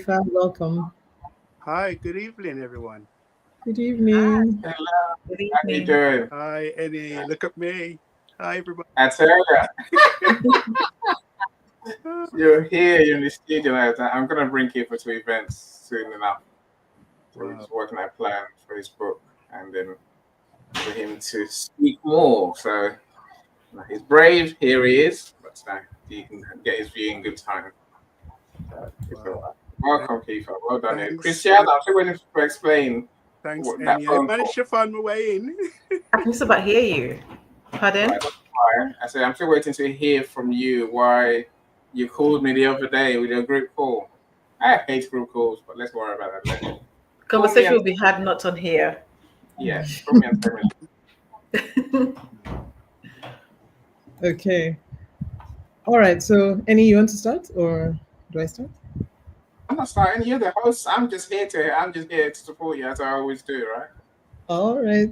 Welcome. Hi, good evening, everyone. Good evening. Hello, Good how you evening. doing? Hi, Eddie. Look at me. Hi, everybody. I tell you, Ah, you're here, you're in the studio. I'm gonna bring you for two events soon enough. So we're wow. just working our plan for his book and then for him to speak more. So he's brave, here he is, but he can get his view in good time. So it's all Wow. right. Th- Welcome, Kiefer. Well done. Thanks. Cristiano, I'm still waiting to explain Thanks, what that Eddie. I phone managed call. to find my way in. I can just about hear you. Right, Pardon? that's fine. I said I'm still waiting to hear from you why you called me the other day with your group call. I hate group calls, but let's worry about that later. Call me Conversation and will be had not on here. yes, call me and tell me. Okay. All right. So, any you want to start, or do I start? I'm not starting. You're the host. I'm just here to support you as I always do, right? All right.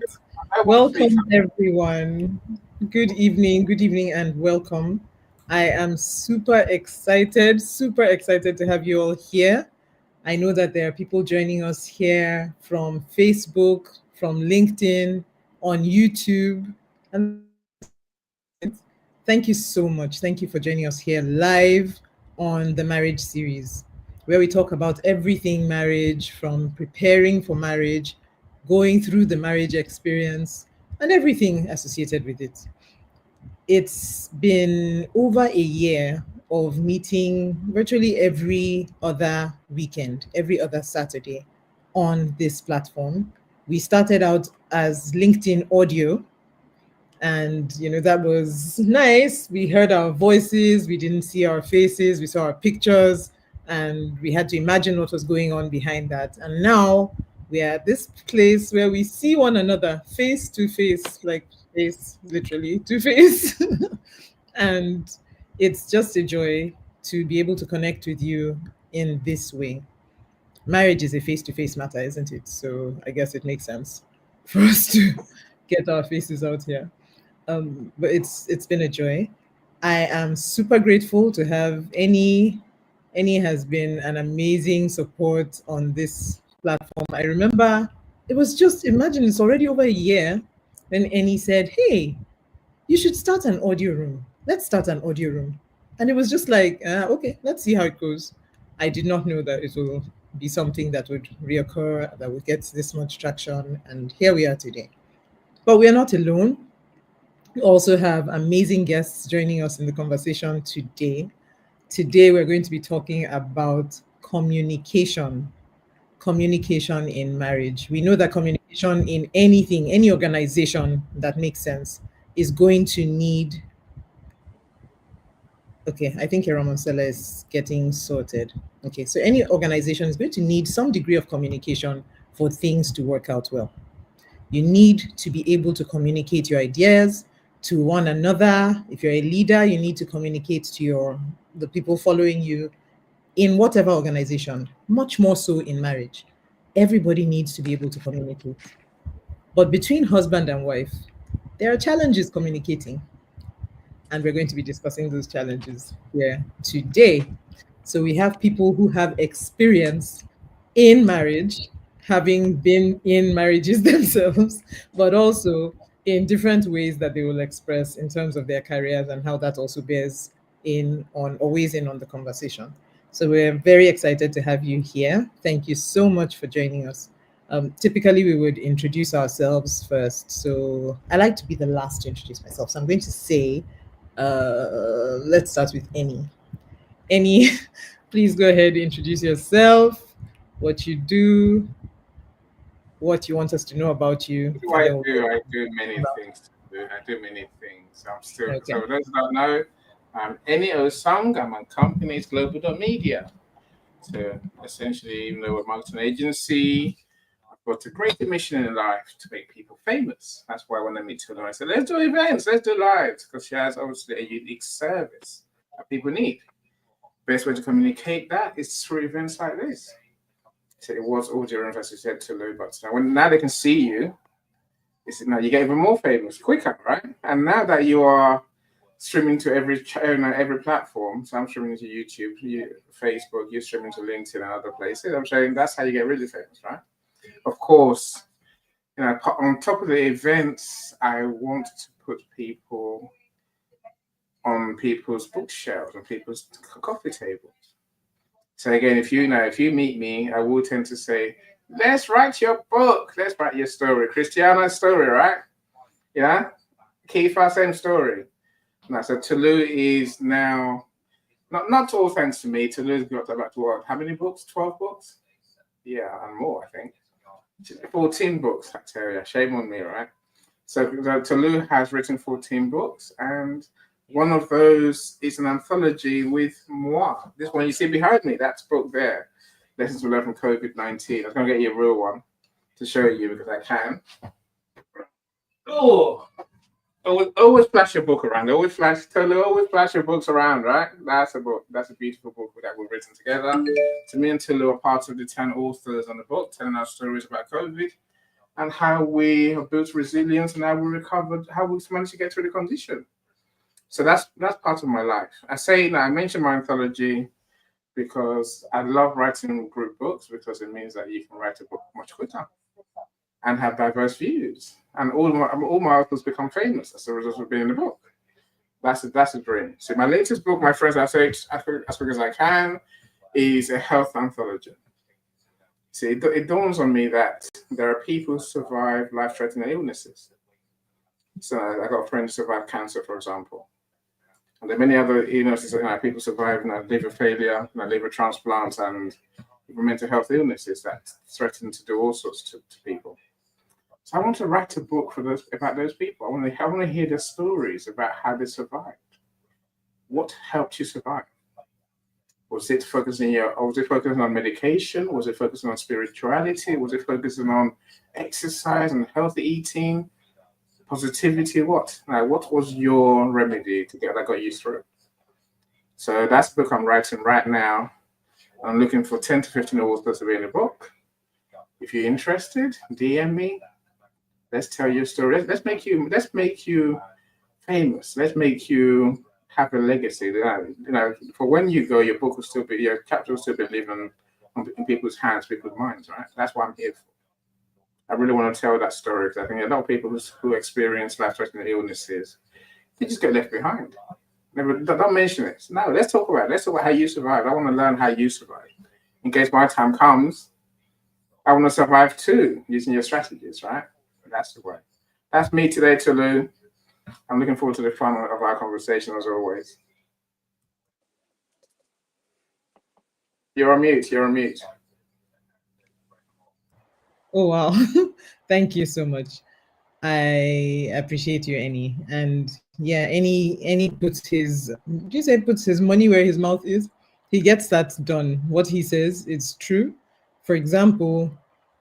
I won't speak. Welcome, everyone. Good evening. Good evening, and welcome. I am super excited to have you all here. I know that there are people joining us here from Facebook, from LinkedIn, on YouTube, and that's brilliant. Thank you so much. Thank you for joining us here live on the marriage series, where we talk about everything marriage, from preparing for marriage, going through the marriage experience, and everything associated with it. It's been over a year of meeting virtually every other weekend, every other Saturday on this platform. We started out as LinkedIn audio, and that was nice. We heard our voices, we didn't see our faces, we saw our pictures, and we had to imagine what was going on behind that. And now we are at this place where we see one another face to face, like face literally to face. And it's just a joy to be able to connect with you in this way. Marriage is a face to face matter, isn't it? So I guess it makes sense for us to get our faces out here. But it's been a joy. I am super grateful to have any. Any has been an amazing support on this platform. I remember it was just, imagine, it's already over a year when Annie said, "Hey, you should start an audio room. Let's start an audio room." And it was just like, okay, let's see how it goes. I did not know that it will be something that would reoccur, that would get this much traction, and here we are today. But we are not alone. We also have amazing guests joining us in the conversation today. Today, we're going to be talking about communication in marriage. We know that communication in anything, any organization that makes sense, is going to need. Okay, I think Ramoncella is getting sorted. Okay, so any organization is going to need some degree of communication for things to work out well. You need to be able to communicate your ideas to one another. If you're a leader, you need to communicate to the people following you in whatever organization, much more so in marriage. Everybody needs to be able to communicate. But between husband and wife, there are challenges communicating, and we're going to be discussing those challenges here today. So we have people who have experience in marriage, having been in marriages themselves, but also in different ways that they will express in terms of their careers and how that also bears in on always in on the conversation. So we're very excited to have you here. Thank you so much for joining us. Typically, we would introduce ourselves first. So I like to be the last to introduce myself. So I'm going to say, let's start with Annie. Annie, please go ahead, introduce yourself, what you do, what you want us to know about you, What do and I then we'll do? I do go many about. things. I do many things. I'm still Okay. so for those that don't know, I'm Eni Osang. I'm on company's Global.Media. So essentially, even though we're a marketing agency, I've got a great mission in life to make people famous. That's why when I meet her, I said, let's do events, let's do lives, because she has obviously a unique service that people need. Best way to communicate that is through events like this. So it was audio rooms, as you said, to Lou, but now they can see you, it's now you get even more famous quicker, right? And now that you are streaming to every platform. So I'm streaming to YouTube, Facebook, you're streaming to LinkedIn and other places. I'm saying that's how you get really famous, right? Of course, on top of the events, I want to put people on people's bookshelves, on people's coffee tables. So again, if you meet me, I will tend to say, let's write your book, let's write your story. Christiana's story, right? Yeah? Kiefer, same story. Now, so Tulu is now, not all thanks to me, Tulu's got about what, how many books? 12 books? Yeah, and more, I think. 14 books, I tell you. Shame on me, right? So Tulu has written 14 books, and one of those is an anthology with moi. This one you see behind me, that's book there. Lessons we learned from COVID-19. I was going to get you a real one to show you because I can. Oh, always flash your book around. Always flash your books around, right? That's a book. That's a beautiful book that we've written together. So me and Tulu are part of the 10 authors on the book, telling our stories about COVID and how we have built resilience and how we recovered, how we managed to get through the condition. So that's part of my life. I mentioned my anthology because I love writing group books because it means that you can write a book much quicker and have diverse views. And all my authors become famous as a result of being in the book. That's a dream. So my latest book, my friends, I say as quick as I can, is a health anthology. See, it dawns on me that there are people who survive life-threatening illnesses. So I got friends who survive cancer, for example. And there are many other illnesses, people survive liver failure, liver transplants, and mental health illnesses that threaten to do all sorts to people. So I want to write a book about those people. I want to hear their stories about how they survived. What helped you survive? Was it focusing on medication? Was it focusing on spirituality? Was it focusing on exercise and healthy eating? Positivity? What? What was your remedy that got you through? So that's the book I'm writing right now. I'm looking for 10 to 15 authors to be in the book. If you're interested, DM me. Let's tell your story. Let's make you famous. Let's make you have a legacy. For when you go, your chapter will still be living in people's hands, people's minds, right? That's what I'm here for. I really want to tell that story because I think a lot of people who experience life-threatening illnesses, they just get left behind. Don't mention it. No, let's talk about it. Let's talk about how you survive. I want to learn how you survive. In case my time comes, I want to survive too, using your strategies, right? That's the way. That's me today, Tulu. I'm looking forward to the fun of our conversation as always. You're on mute. Oh wow. Thank you so much. I appreciate you, Annie. And yeah, Annie puts his money where his mouth is. He gets that done. What he says is true. For example,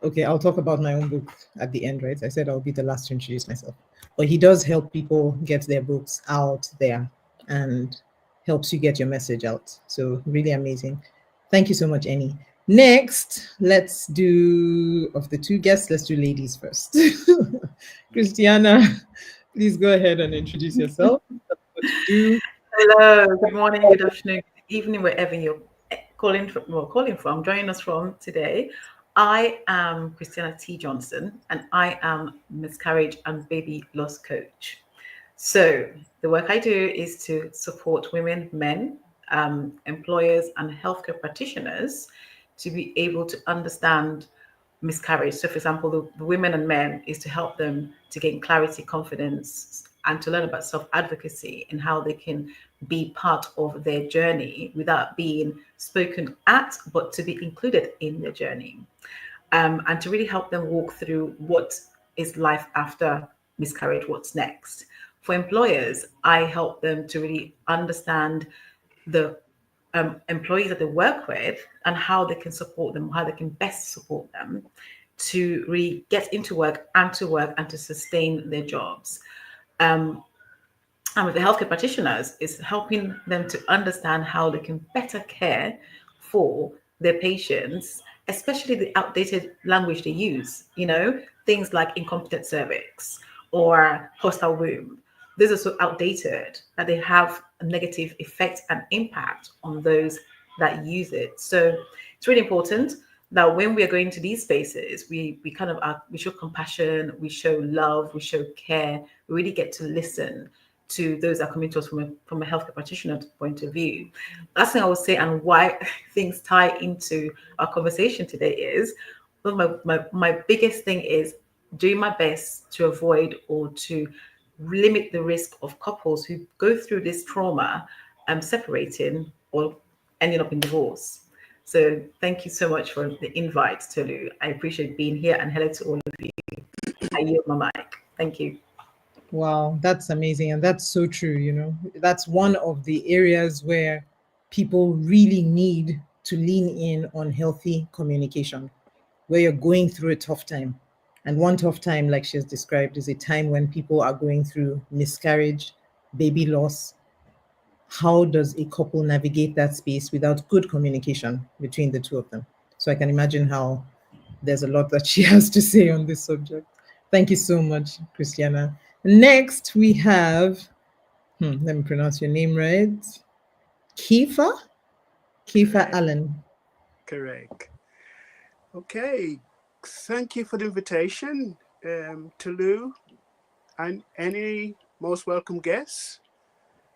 okay, I'll talk about my own book at the end, right? I said I'll be the last to introduce myself. But he does help people get their books out there and helps you get your message out. So really amazing. Thank you so much, Annie. Next, let's do, of the two guests, let's do ladies first. Christiana, please go ahead and introduce yourself. What you do. Hello, good morning, good afternoon, good evening, wherever you're calling from, joining us from today. I am Christiana T. Johnson, and I am miscarriage and baby loss coach. So the work I do is to support women, men, employers, and healthcare practitioners to be able to understand miscarriage. So, for example, the women and men is to help them to gain clarity, confidence, and to learn about self-advocacy and how they can be part of their journey without being spoken at, but to be included in their journey. And to really help them walk through what is life after miscarriage, what's next. For employers, I help them to really understand the employees that they work with and how they can support them, how they can best support them to really get into work and to sustain their jobs. And with the healthcare practitioners, is helping them to understand how they can better care for their patients, especially the outdated language they use, things like incompetent cervix or hostile womb. those are so outdated that they have a negative effect and impact on those that use it. So it's really important that when we are going to these spaces, we kind of we show compassion, we show love, we show care, we really get to listen to those that are coming to us from a healthcare practitioner point of view. Last thing I would say, and why things tie into our conversation today, is one of my biggest thing is doing my best to avoid or to limit the risk of couples who go through this trauma separating or ending up in divorce. So thank you so much for the invite, Tolu. I appreciate being here, and hello to all of you. I yield my mic. Thank you. Wow, that's amazing. And that's so true. You know, that's one of the areas where people really need to lean in on healthy communication, where you're going through a tough time. And one tough time, like she has described, is a time when people are going through miscarriage, baby loss. How does a couple navigate that space without good communication between the two of them? So I can imagine how there's a lot that she has to say on this subject. Thank you so much, Christiana. Next, we have, let me pronounce your name right, Kifa? Kifa Correct. Allen. Correct. Okay. Thank you for the invitation, Tolu, and any most welcome guests.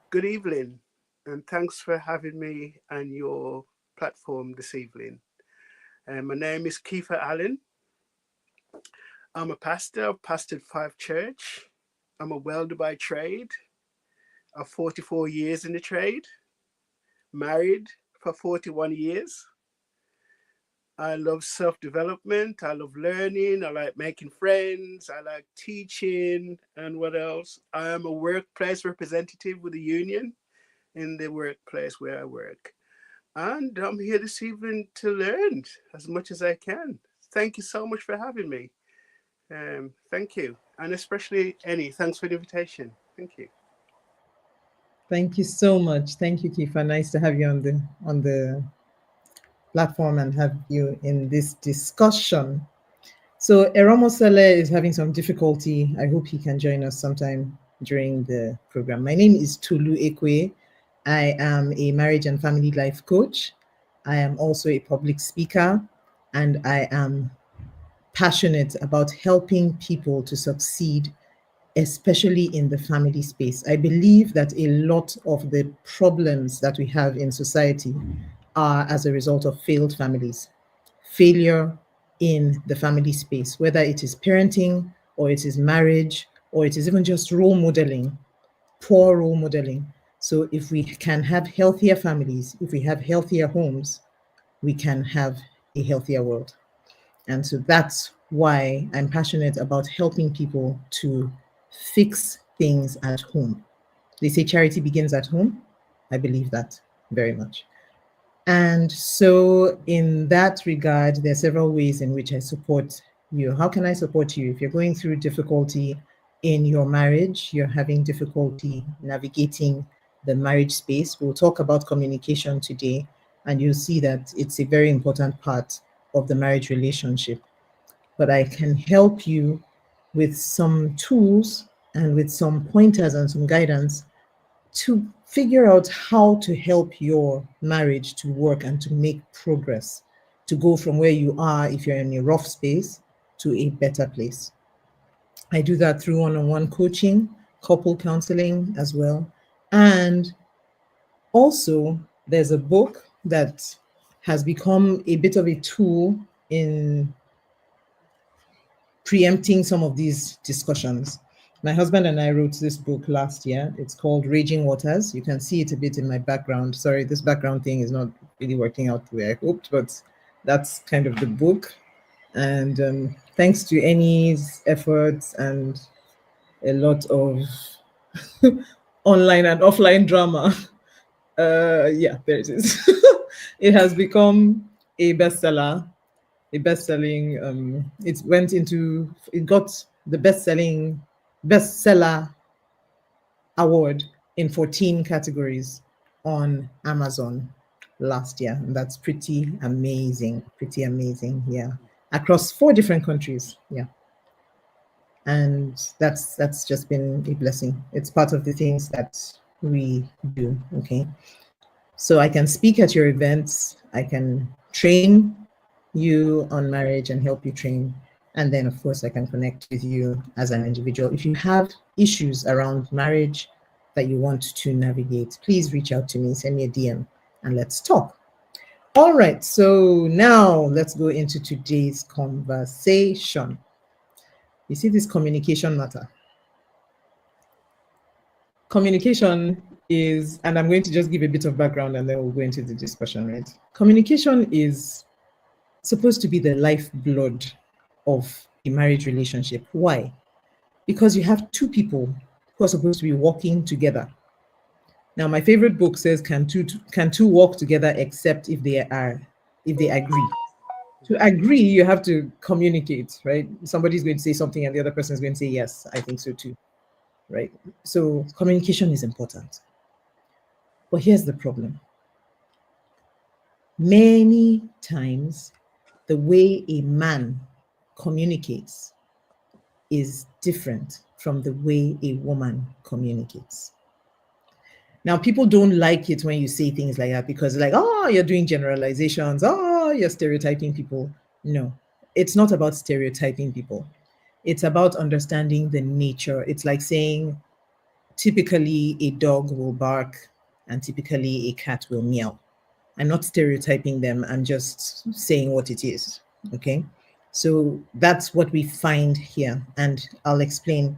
Good evening, and thanks for having me on your platform this evening. My name is Kiefer Allen. I'm a pastor. I've pastored 5 churches. I'm a welder by trade. I've 44 years in the trade. Married for 41 years. I love self-development. I love learning. I like making friends. I like teaching. And what else? I am a workplace representative with the union in the workplace where I work. And I'm here this evening to learn as much as I can. Thank you so much for having me. Thank you. And especially Annie, thanks for the invitation. Thank you. Thank you so much. Thank you, Kifa. Nice to have you on the platform and have you in this discussion. So Eromosele is having some difficulty. I hope he can join us sometime during the program. My name is Tulu Ekwe. I am a marriage and family life coach. I am also a public speaker, and I am passionate about helping people to succeed, especially in the family space. I believe that a lot of the problems that we have in society are as a result of failed families, failure in the family space, whether it is parenting or it is marriage or it is even just role modeling, poor role modeling. So if we can have healthier families, if we have healthier homes, we can have a healthier world. And so that's why I'm passionate about helping people to fix things at home. They say charity begins at home. I believe that very much. And so, in that regard, there are several ways in which I support you. How can I support you? If you're going through difficulty in your marriage, you're having difficulty navigating the marriage space, we'll talk about communication today, and you'll see that it's a very important part of the marriage relationship. But I can help you with some tools and with some pointers and some guidance to figure out how to help your marriage to work and to make progress, to go from where you are if you're in a rough space to a better place. I do that through one-on-one coaching, couple counseling as well. And also, there's a book that has become a bit of a tool in preempting some of these discussions. My husband and I wrote this book last year. It's called Raging Waters. You can see it a bit in my background. Sorry, this background thing is not really working out the way I hoped, but that's kind of the book. And thanks to Annie's efforts and a lot of online and offline drama, yeah, there it is. It has become a bestseller, a best-selling it got the bestseller award in 14 categories on Amazon last year, and that's pretty amazing, yeah, across 4 different countries, yeah. And that's just been a blessing. It's part of the things that we do. Okay. So I can speak at your events, I can train you on marriage and help you train. And then, of course, I can connect with you as an individual. If you have issues around marriage that you want to navigate, please reach out to me, send me a DM, and let's talk. All right, so now let's go into today's conversation. You see this communication matter. Communication is, and I'm going to just give a bit of background and then we'll go into the discussion, right? Communication is supposed to be the lifeblood of a marriage relationship. Why? Because you have two people who are supposed to be working together. Now, my favorite book says, "Can two walk together except if they agree?" To agree, you have to communicate, right? Somebody's going to say something and the other person is going to say, "Yes, I think so too," right? So communication is important. But here's the problem. Many times, the way a man communicates is different from the way a woman communicates. Now, people don't like it when you say things like that because, like, oh, you're doing generalizations, oh, you're stereotyping people. No, it's not about stereotyping people. It's about understanding the nature. It's like saying, typically a dog will bark and typically a cat will meow. I'm not stereotyping them, I'm just saying what it is. Okay. So that's what we find here. And I'll explain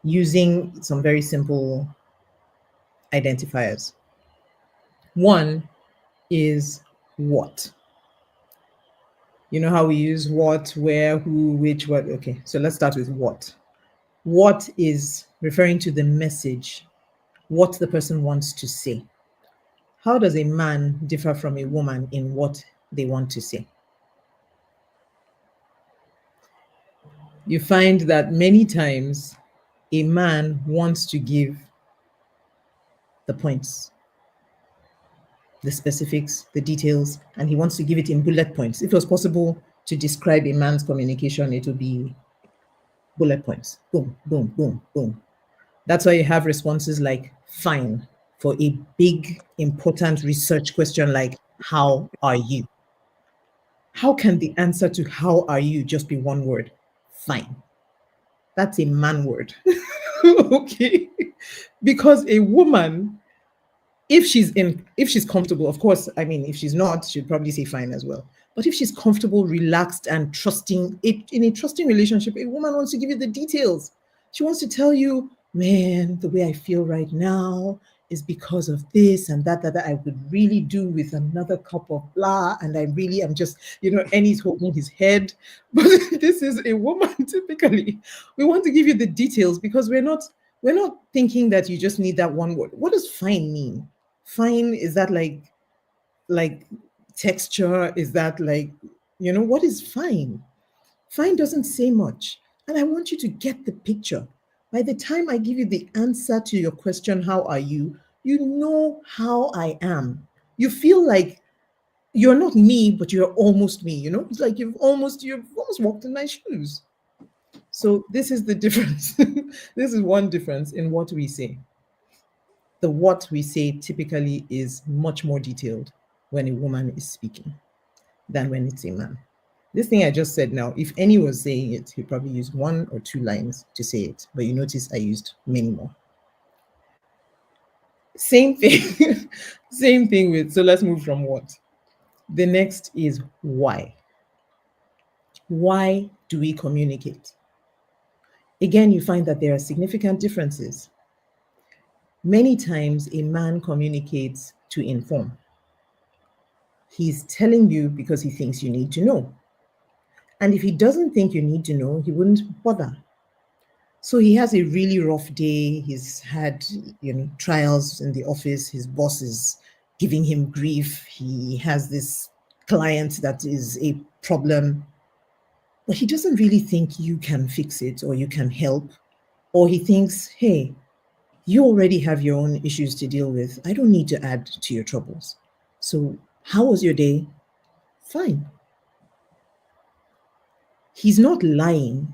using some very simple identifiers. One is what. You know how we use what, where, who, which, what. Okay. So let's start with what. What is referring to the message, what the person wants to say. How does a man differ from a woman in what they want to say? You find that many times a man wants to give the points, the specifics, the details, and he wants to give it in bullet points. If it was possible to describe a man's communication, it would be bullet points. Boom, boom, boom, boom. That's why you have responses like fine for a big, important research question like, how are you? How can the answer to how are you just be one word? Fine. That's a man word. Okay. Because a woman, if she's comfortable, of course, I mean, if she's not, she'd probably say fine as well. But if she's comfortable, relaxed, and trusting, in a trusting relationship, a woman wants to give you the details. She wants to tell you, man, the way I feel right now is because of this and that I would really do with another cup of blah. And I really am just, and he's holding his head. But this is a woman typically. We want to give you the details because we're not thinking that you just need that one word. What does fine mean? Fine, is that like texture? Is that like, what is fine? Fine doesn't say much. And I want you to get the picture. By the time I give you the answer to your question, how are you? You know how I am. You feel like you're not me, but you're almost me, It's like you've almost walked in my shoes. So this is the difference. This is one difference in what we say. The what we say typically is much more detailed when a woman is speaking than when it's a man. This thing I just said now, if any was saying it, he'd probably use one or two lines to say it. But you notice I used many more. Same thing. Same thing with, so let's move from what. The next is why. Why do we communicate? Again, you find that there are significant differences. Many times a man communicates to inform. He's telling you because he thinks you need to know. And if he doesn't think you need to know, he wouldn't bother. So he has a really rough day. He's had, trials in the office. His boss is giving him grief. He has this client that is a problem. But he doesn't really think you can fix it or you can help. Or he thinks, hey, you already have your own issues to deal with. I don't need to add to your troubles. So how was your day? Fine. He's not lying.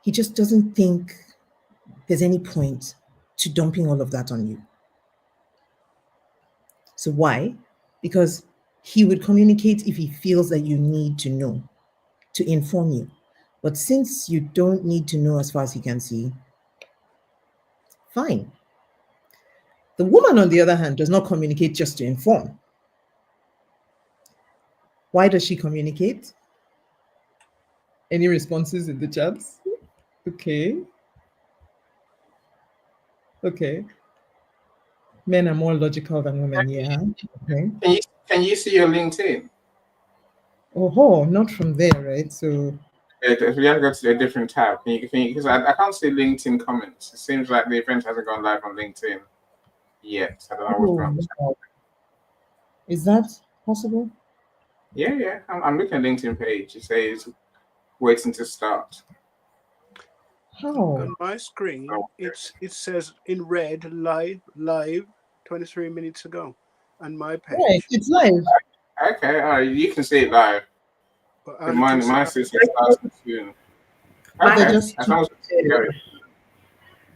he just doesn't think there's any point to dumping all of that on you. So why? Because he would communicate if he feels that you need to know, to inform you. But since you don't need to know as far as he can see, fine. The woman, on the other hand, does not communicate just to inform. Why does she communicate? Any responses in the chats? Okay. Okay. Men are more logical than women, yeah. Okay. Can you see your LinkedIn? Oh, not from there, right? So If you have to go to a different tab, because I can't see LinkedIn comments. It seems like the event hasn't gone live on LinkedIn yet. I don't know what's going on. wow. Is that possible? Yeah. I'm looking at LinkedIn page. It says waiting to start. How? On my screen, it says in red live 23 minutes ago on my page. Right, it's live. Okay, you can see it live. But But mine says it starts soon. But they Okay, just as long as it's going.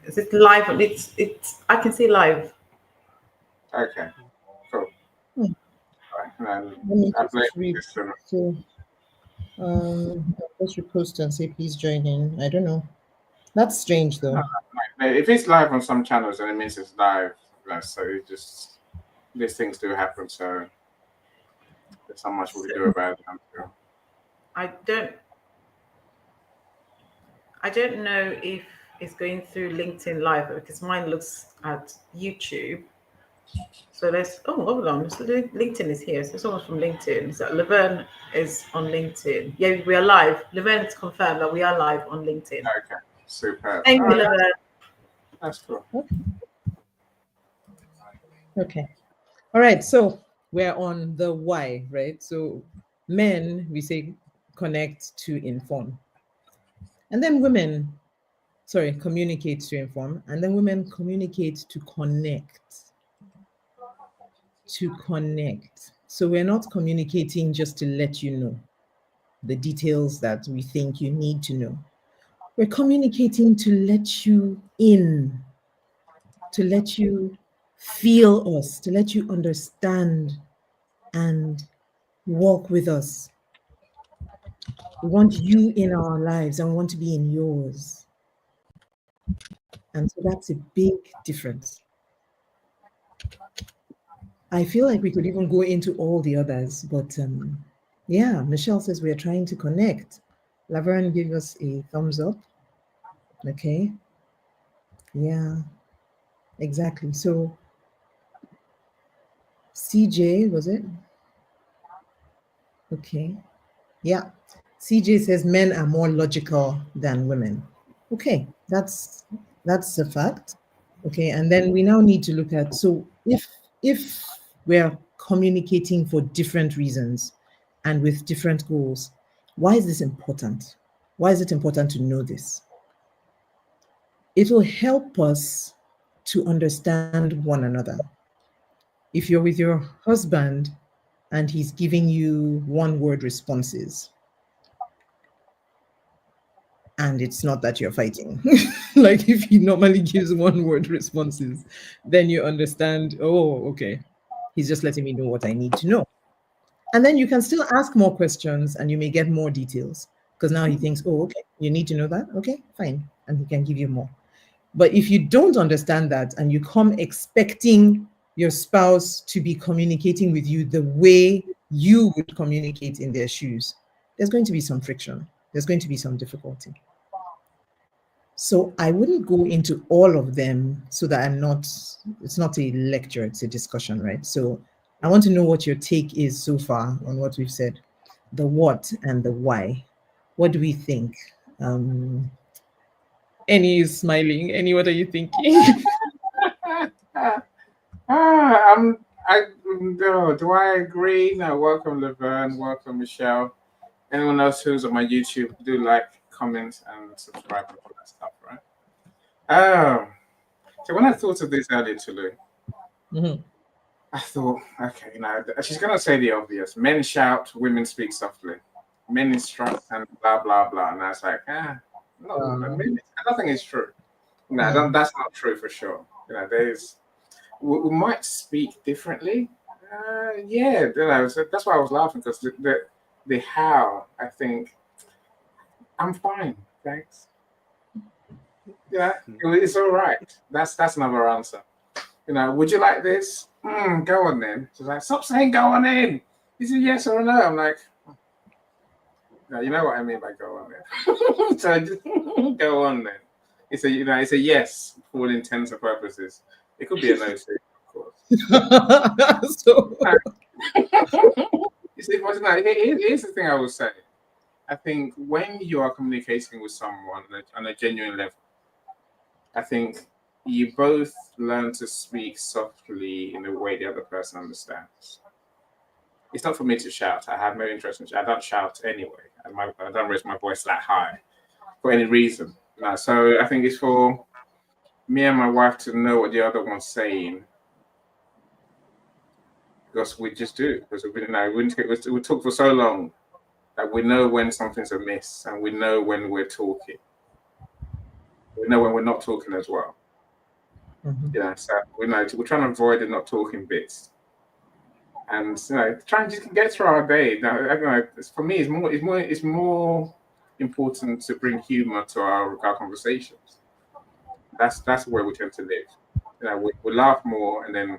Is it live? It's I can see live. Okay, cool. Hmm. Right, and Let me I just blame read. this one. So, let's repost and say please join in. I don't know. That's strange though. If it's live on some channels, then it means it's live. So it just these things do happen. So there's not much we can do about it. I don't know if it's going through LinkedIn Live because mine looks at YouTube. So let's. Oh, hold on. So LinkedIn is here. So someone from LinkedIn. So Laverne is on LinkedIn. Yeah, we are live. Laverne has confirmed that we are live on LinkedIn. Okay, super. Thank you, Laverne. That's cool. Okay. All right. So we're on the why, right? So men, we say connect to inform. And then women, sorry, communicate to inform. And then women communicate to connect. To connect. So we're not communicating just to let you know the details that we think you need to know. We're communicating to let you in, to let you feel us, to let you understand and walk with us. We want you in our lives and we want to be in yours. And so that's a big difference. I feel like we could even go into all the others, but yeah, Michelle says we are trying to connect. Laverne gave us a thumbs up. Okay. Yeah, exactly. So CJ, was it? Okay. Yeah. CJ says men are more logical than women. Okay, that's a fact. Okay, and then we now need to look at, so if we're communicating for different reasons and with different goals, why is this important? Why is it important to know this? It will help us to understand one another. If you're with your husband and he's giving you one word responses, and it's not that you're fighting. Like if he normally gives one word responses, then you understand, oh, okay, he's just letting me know what I need to know. And then you can still ask more questions and you may get more details because now he thinks, oh, okay, you need to know that. Okay, fine. And he can give you more. But if you don't understand that and you come expecting your spouse to be communicating with you the way you would communicate in their shoes, there's going to be some friction. There's going to be some difficulty. So I wouldn't go into all of them so that it's not a lecture, it's a discussion, right? So I want to know what your take is so far on what we've said, the what and the why. What do we think? Annie is smiling. Annie, what are you thinking? Do I agree? No, welcome Laverne, welcome Michelle. Anyone else who's on my YouTube, do like, comment, and subscribe and all that stuff, right? So when I thought of this earlier, Tulu, I thought, okay, now she's gonna say the obvious: men shout, women speak softly, men instruct, and blah blah blah. And I was like, no, I don't think it's true. No, that's not true for sure. We might speak differently. Yeah, so that's why I was laughing, because the how, I think I'm fine, thanks. Yeah, it's all right. That's another answer. Would you like this? Go on then. She's like, stop saying go on in. Is it yes or no? I'm like, no, you know what I mean by go on then. So just go on then. It's a yes for all intents and purposes. It could be a no too, of course. So You see, but no, here's the thing I will say. I think when you are communicating with someone on a genuine level, I think you both learn to speak softly in a way the other person understands. It's not for me to shout. I have no interest in shout. I don't shout anyway. I don't raise my voice that high for any reason. No, so I think it's for me and my wife to know what the other one's saying, because we just do. Because we talk for so long that we know when something's amiss, and we know when we're talking. We know when we're not talking as well. So we're trying to avoid the not talking bits, and trying to just get through our day. Now, I don't know. For me, it's more important to bring humor to our conversations. That's where we tend to live. We laugh more, and then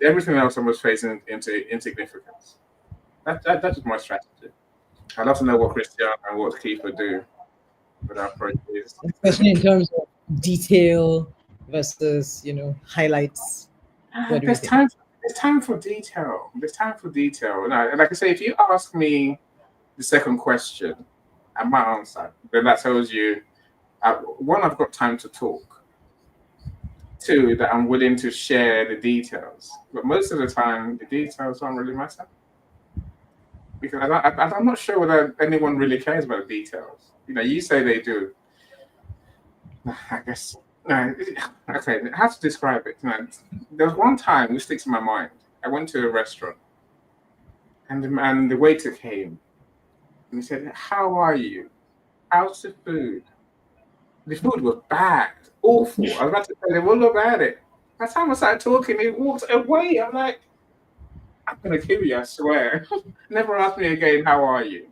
everything else almost fades into insignificance. That's just my strategy. I'd love to know what Christian and what Kiefer do with our approaches. especially in terms of detail versus, highlights. What do you There's think? time for detail. There's time for detail. Like I say, if you ask me the second question and my answer, then that tells you, one, I've got time to talk. Two, that I'm willing to share the details. But most of the time, the details don't really matter, because I'm not sure whether anyone really cares about the details. You say they do. I guess. No, okay, how to describe it? There was one time which sticks in my mind. I went to a restaurant, and the waiter came, and he said, "How are you? How's the food?" The food was bad, awful. I was about to tell him all about it. By the time I started talking, he walked away. I'm like, I'm gonna kill you, I swear. Never ask me again, how are you?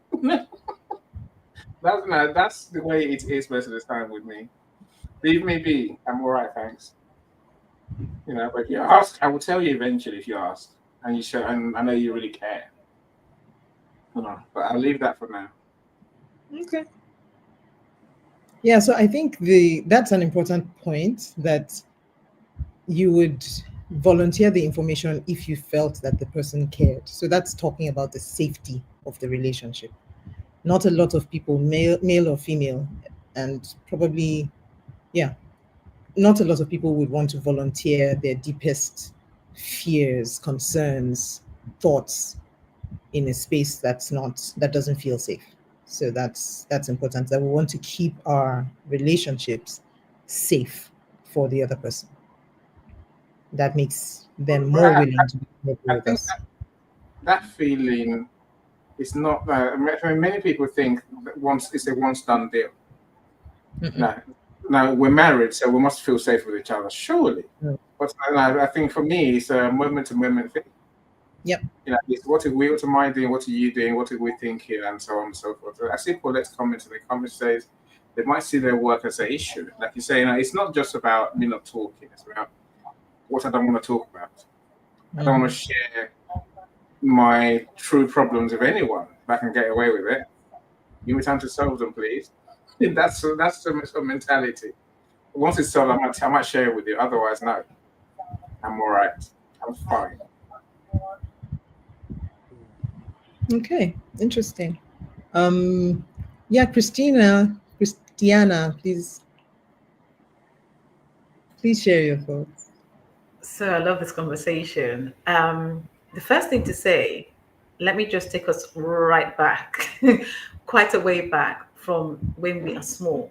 That's the way it is most of the time with me. Leave me be. I'm all right, thanks. But if you ask, I will tell you eventually if you ask, and you should, and I know you really care. But I'll leave that for now. Okay. Yeah, so I think that's an important point, that you would volunteer the information if you felt that the person cared. So that's talking about the safety of the relationship. Not a lot of people, male or female, and probably, yeah, not a lot of people would want to volunteer their deepest fears, concerns, thoughts in a space that doesn't feel safe. So that's important, that we want to keep our relationships safe for the other person. That makes them more willing to be I with think us. that feeling is not. Many people think that it's a once done deal. No, now we're married, so we must feel safe with each other, surely. Mm. But I think for me, it's a moment to moment thing. Yep. It's what am I doing? What are you doing? What are we thinking? And so on and so forth. I see people let's comment, and the comment says they might see their work as an issue. Like you say, it's not just about me not talking. It's about what I don't want to talk about. I don't want to share my true problems with anyone if I can get away with it. Give me time to solve them, please. That's the mentality. Once it's solved, I might share it with you. Otherwise, no. I'm all right. I'm fine. Okay, interesting. Yeah, Christiana, please share your thoughts. So I love this conversation. The first thing to say, let me just take us right back, quite a way back from when we are small,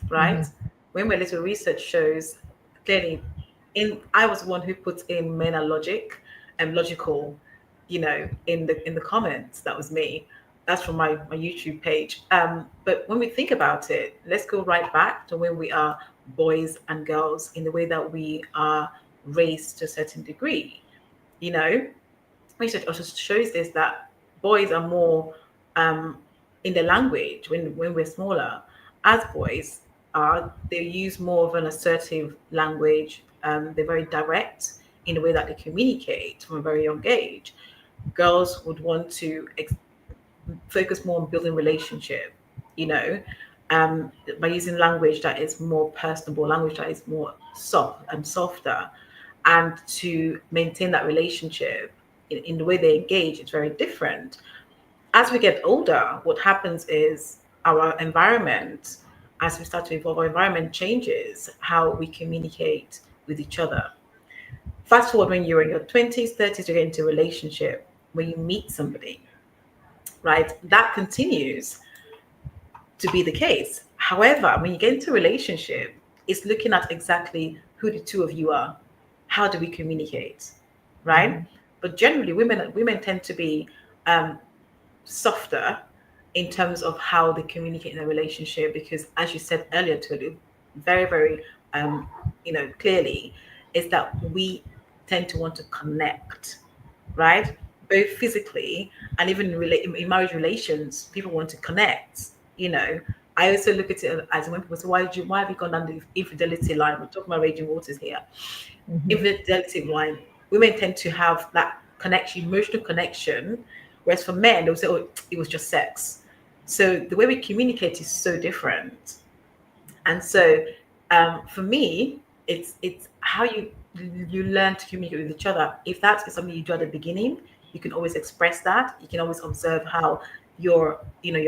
right? When we're little, research shows clearly. I was one who put in men are logical, in the comments. That was me. That's from my YouTube page. But when we think about it, let's go right back to when we are boys and girls in the way that we are raised to a certain degree. You know, research also shows this, that boys are more um, in the language when we're smaller. As boys are, they use more of an assertive language. They're very direct in the way that they communicate from a very young age. Girls would want to focus more on building relationship, you know, by using language that is more personable, language that is more soft and softer, and to maintain that relationship in the way they engage, it's very different. As we get older, what happens is our environment, as we start to evolve, our environment changes how we communicate with each other. Fast forward when you're in your 20s, 30s, you get into a relationship, when you meet somebody, right? That continues to be the case. However, when you get into a relationship, it's looking at exactly who the two of you are. How do we communicate, right? But generally, women tend to be um, softer in terms of how they communicate in a relationship, because, as you said earlier, to very, very, clearly, is that we tend to want to connect, right? Both physically and even in marriage relations, people want to connect. You know, I also look at it as when people say, why have you gone down the infidelity line? We're talking about raging waters here. Infidelity line, women tend to have that connection, emotional connection, whereas for men, they'll say, oh, it was just sex. So the way we communicate is so different. And so, for me, it's how you learn to communicate with each other. If that is something you do at the beginning, you can always express that. You can always observe how your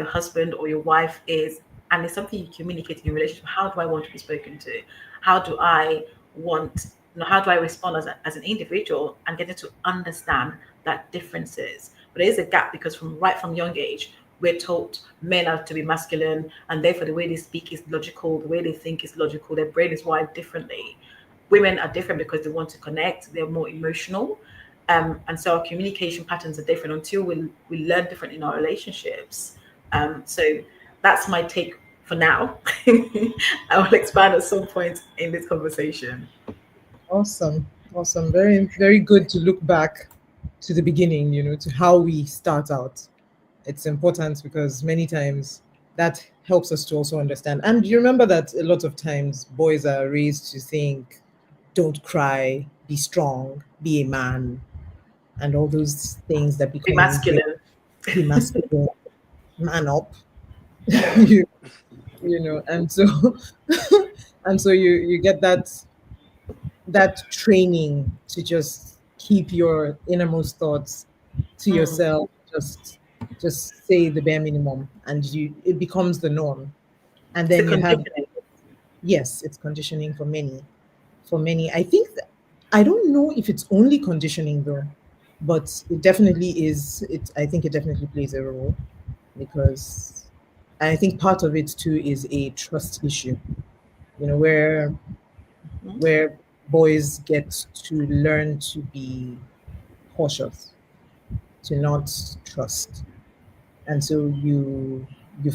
husband or your wife is, and it's something you communicate in your relationship. How do I want to be spoken to? How do I want? How do I respond as an individual, and getting to understand that differences. But there is a gap, because from young age, we're taught men are to be masculine, and therefore the way they speak is logical, the way they think is logical, their brain is wired differently. Women are different because they want to connect, they're more emotional. And so our communication patterns are different until we learn different in our relationships. So that's my take for now. I will expand at some point in this conversation. Awesome. Awesome. Very, very good to look back to the beginning, to how we start out. It's important because many times that helps us to also understand. And you remember that a lot of times boys are raised to think, don't cry, be strong, be a man, and all those things that Be become very, masculine. be masculine, man up, you, and so and so you get that training to just keep your innermost thoughts to Mm. yourself, just say the bare minimum, and it becomes the norm. And It's a then you have, conditioning. yes, it's conditioning for many. For many, I think I don't know if it's only conditioning though, but it definitely is. I think it definitely plays a role, because I think part of it too is a trust issue, where Mm. boys get to learn to be cautious, to not trust. And so you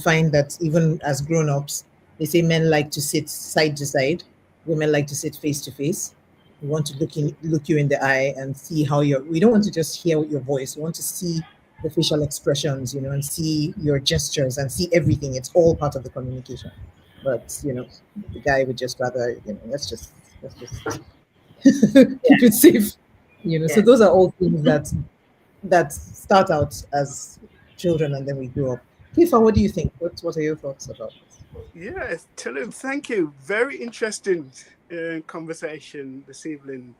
find that even as grown-ups, they say men like to sit side to side, women like to sit face to face. We want to look you in the eye and see how we don't want to just hear your voice. We want to see the facial expressions, and see your gestures and see everything. It's all part of the communication. But the guy would just rather, let's just keep it safe. So Yes. those are all things that start out as children and then we grow up. Kifa, what do you think? What are your thoughts about this? Yes, Tilly, thank you. Very interesting conversation this evening.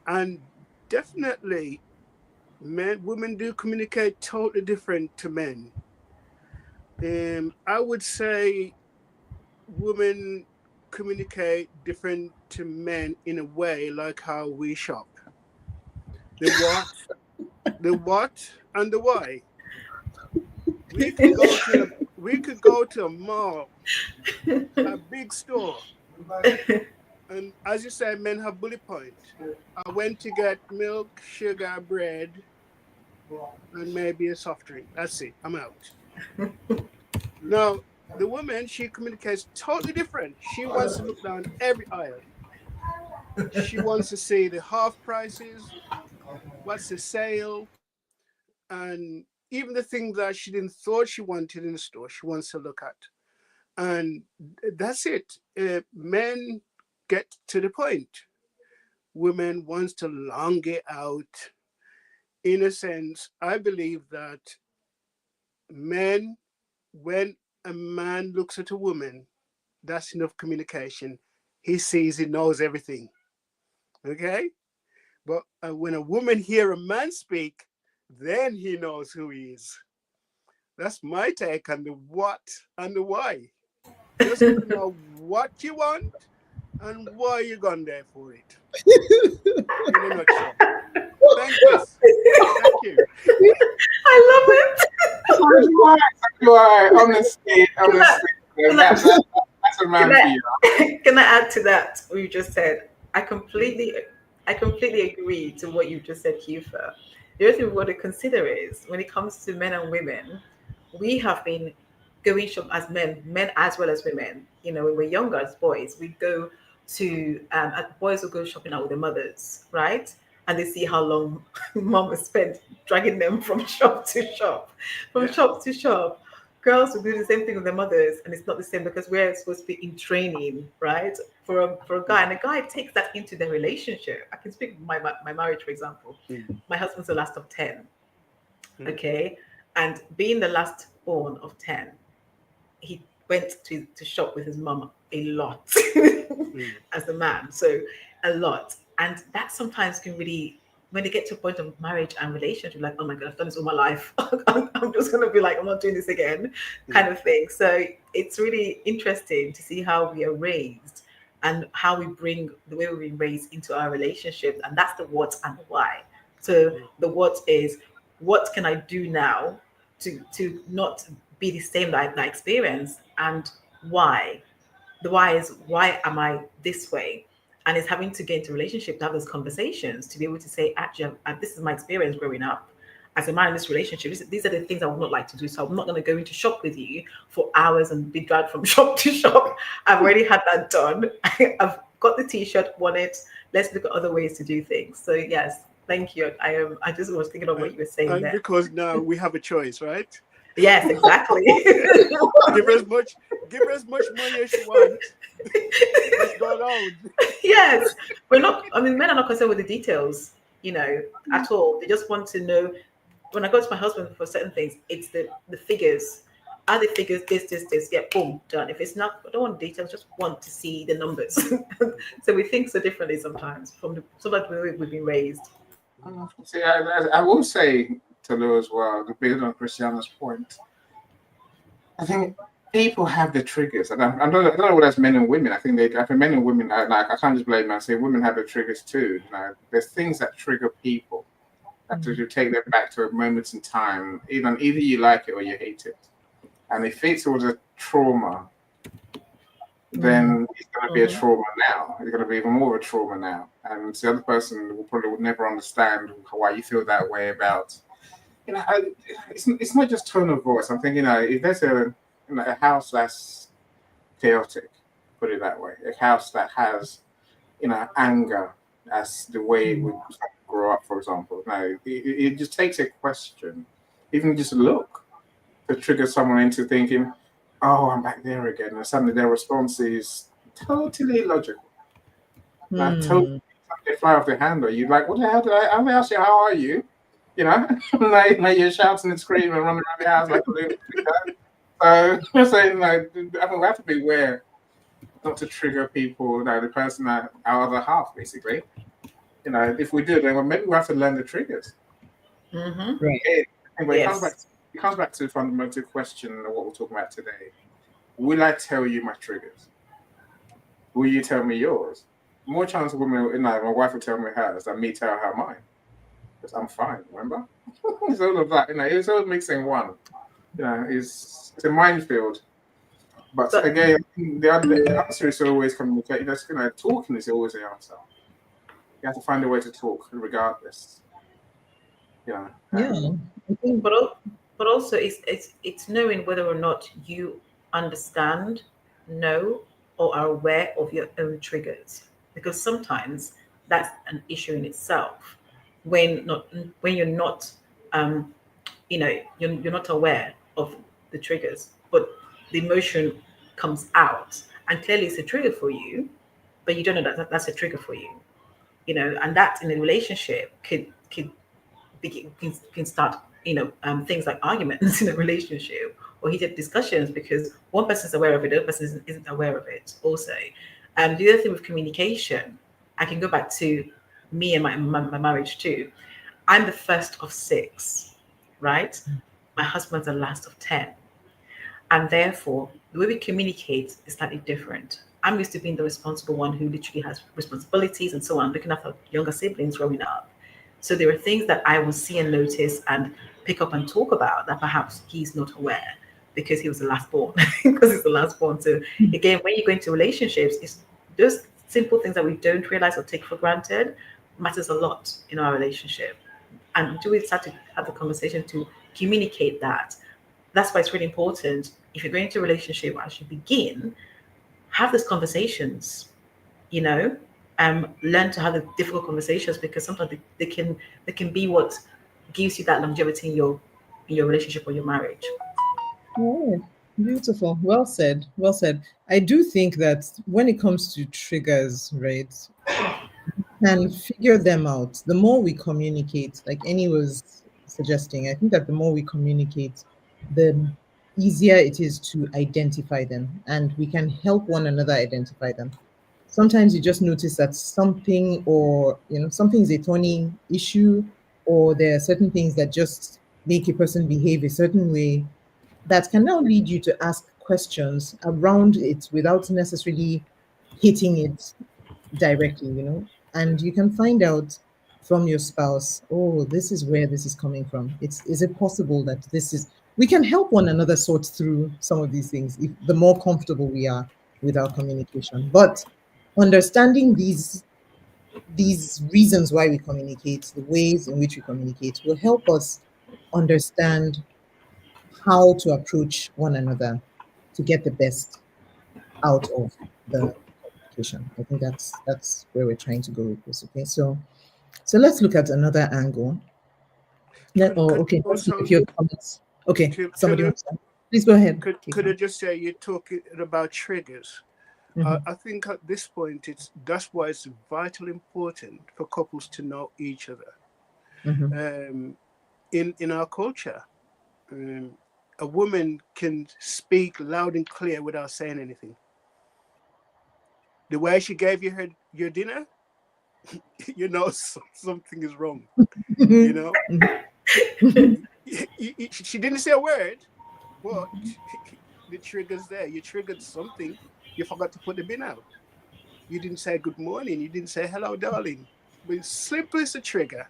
And definitely, women do communicate totally different to men. I would say women communicate different to men in a way like how we shop. The what, and the why. We could go to a mall, a big store, and as you say, men have bullet point. I went to get milk, sugar, bread, and maybe a soft drink. That's it. I'm out. Now, the woman, she communicates totally different. She wants to look down every aisle. She wants to see the half prices, what's the sale, and even the things that she didn't thought she wanted in the store, she wants to look at. And that's it. Men get to the point. Women wants to long it out. In a sense, I believe that men, when a man looks at a woman, that's enough communication. He sees, he knows everything. Okay? But when a woman hear a man speak, then he knows who he is. That's my take on the what and the why. Just to know what you want and why you're gone there for it. In a nutshell. Thank you. Thank you. I love it. Why? Honestly, Can that's a man for you. can I add to that what you just said? I completely agree to what you just said, Kifa. The other thing we want to consider is when it comes to men and women, we have been going shop as men as well as women. You know, when we're younger as boys, we go to boys will go shopping out with their mothers, right? And they see how long mom has spent dragging them from shop to shop, Yeah. shop to shop. Girls will do the same thing with their mothers, and it's not the same because we're supposed to be in training, right? For a guy, and a guy takes that into their relationship. I can speak my marriage, for example. My husband's the last of 10, okay, and being the last born of 10, he went to shop with his mum a lot as a man, so a lot, and that sometimes can really, when they get to a point of marriage and relationship, like, oh my god, I've done this all my life. I'm just gonna be like, I'm not doing this again, kind of thing. So it's really interesting to see how we are raised and how we bring the way we've been raised into our relationships, and that's the what and the why. So the what is, what can I do now to not be the same that I experienced, and why. The why is, why am I this way? And it's having to get into a relationship to have those conversations to be able to say, actually, this is my experience growing up as a man in this relationship. These are the things I would not like to do. So I'm not going to go into shop with you for hours and be dragged from shop to shop. I've already had that done. I've got the t-shirt, won it. Let's look at other ways to do things. So yes, thank you. I just was thinking of what you were saying And there. because now we have a choice, right? Yes, exactly. give her as much money as you want. Let's go alone. Yes, we're not. I mean, men are not concerned with the details, at all. They just want to know. When I go to my husband for certain things, it's the figures. Are the figures this? Yeah, boom, done. If it's not, I don't want details. Just want to see the numbers. So we think so differently sometimes from sometimes the way we've been raised. See, I will say to Lou as well, to build on Christiana's point, I think people have the triggers, and I don't know whether that's men and women. I think men and women, I can't just blame them. I say women have the triggers too. There's things that trigger people that you take them back to a moment in time. Either you like it or you hate it, and if it was a trauma, then it's going to be a trauma now. It's going to be even more of a trauma now, and the other person will probably would never understand why you feel that way about. It's not just tone of voice. I'm thinking, if there's a house that's chaotic, put it that way, a house that has, anger as the way we grow up, for example. No, it just takes a question, even just a look, to trigger someone into thinking, "Oh, I'm back there again," and suddenly their response is totally illogical. Totally, they fly off the handle. You're like, "What the hell did I ask you? How are you?" Now you're shouting and screaming and running around the house like a lunatic. So I'm saying, I think we have to be aware not to trigger people, the person, our other half, basically. If we do, then maybe we have to learn the triggers. Right. But it comes back to the fundamental question of what we're talking about today. Will I tell you my triggers? Will you tell me yours? More chance of women, my wife will tell me hers than me tell her mine. Because I'm fine, remember? It's all of that, it's all mixing one. It's a minefield. But again, the answer is always communicating. Talking is always the answer. You have to find a way to talk regardless. Yeah. I think, But but also it's knowing whether or not you understand, know, or are aware of your own triggers, because sometimes that's an issue in itself when not when you're not um you're not aware of the triggers, but the emotion comes out and clearly it's a trigger for you, but you don't know that that's a trigger for you, and that in a relationship can start things like arguments in a relationship or heated discussions because one person's aware of it, the other person isn't aware of it also. The other thing with communication, I can go back to me and my marriage too. I'm the first of six, right? My husband's the last of 10. And therefore, the way we communicate is slightly different. I'm used to being the responsible one who literally has responsibilities and so on, looking after younger siblings growing up. So there are things that I will see and notice and pick up and talk about that perhaps he's not aware because he was the last born, because he's the last born. So again, when you go into relationships, it's those simple things that we don't realize or take for granted matters a lot in our relationship. And do we start to have the conversation to communicate that? That's why it's really important. If you're going into a relationship, as you begin, have those conversations, you know, learn to have the difficult conversations because sometimes they can be what gives you that longevity in your relationship or your marriage. Oh, beautiful. Well said. Well said. I do think that when it comes to triggers, right, and figure them out. The more we communicate, like Annie was suggesting, I think that the more we communicate, the easier it is to identify them, and we can help one another identify them. Sometimes you just notice that something, or something is a thorny issue, or there are certain things that just make a person behave a certain way that can now lead you to ask questions around it without necessarily hitting it directly. And you can find out from your spouse, oh, this is where this is coming from. Is it possible that this is, we can help one another sort through some of these things if the more comfortable we are with our communication. But understanding these reasons why we communicate, the ways in which we communicate, will help us understand how to approach one another to get the best out of the communication. I think that's where we're trying to go with this. Okay, so let's look at another angle. Could Okay, let's look at also your comments. Okay, somebody Tulu, wants to. Please go ahead. could I just say you're talking about triggers? Mhm. I think at this point that's why it's vitally important for couples to know each other. Mhm. In our culture, a woman can speak loud and clear without saying anything. The way she gave you your dinner, something is wrong. You Mhm. know, Mhm. she didn't say a word, but the trigger's there. You triggered something. You forgot to put the bin out. You didn't say good morning. You didn't say hello, darling. But it's simply as a trigger.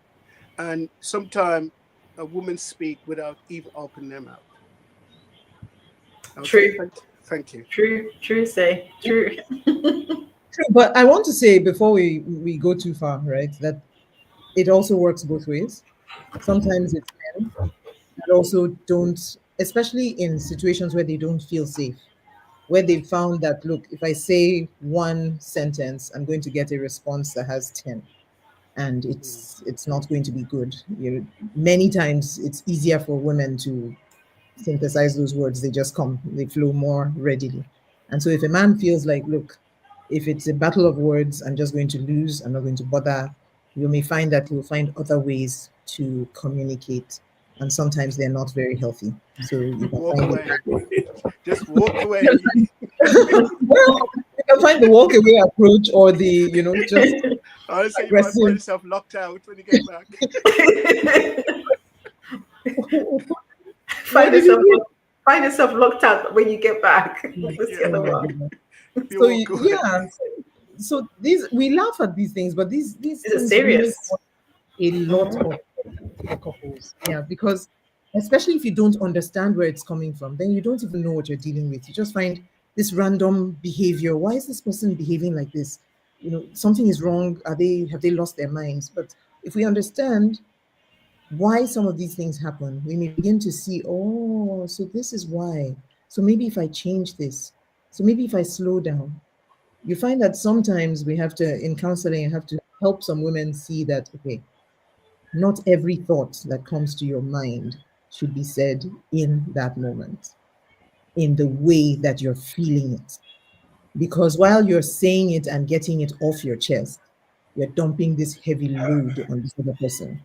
And sometimes a woman speak without even opening their mouth. Okay, True, thank you. true, say true. True, but I want to say before we go too far, right, that it also works both ways. Sometimes it's men that also don't, especially in situations where they don't feel safe, where they found that, look, if I say one sentence, I'm going to get a response that has 10, and it's not going to be good. Many times it's easier for women to synthesize those words. They just come, they flow more readily. And so if a man feels like, look, if it's a battle of words, I'm just going to lose, I'm not going to bother, you may find that you'll find other ways to communicate. And sometimes they're not very healthy. So you can Walk find away. it. Just walk away. Well, you can find the walk away approach, or the, just Honestly, you might find aggressive. yourself locked out when you get back. What find did yourself you find yourself locked out when you get back. That's Yeah, the Oh other my one. goodness. you So walk away. yeah, so these, we laugh at these things, but these This is things really serious. cause a lot of for couples. Yeah, because especially if you don't understand where it's coming from, then you don't even know what you're dealing with. You just find this random behavior. Why is this person behaving like this? Something is wrong. Have they lost their minds? But if we understand why some of these things happen, we may begin to see, oh, so this is why. So maybe if I change this, so maybe if I slow down, you find that sometimes we have to, in counseling, you have to help some women see that, okay, not every thought that comes to your mind should be said in that moment, in the way that you're feeling it. Because while you're saying it and getting it off your chest, you're dumping this heavy load on this other person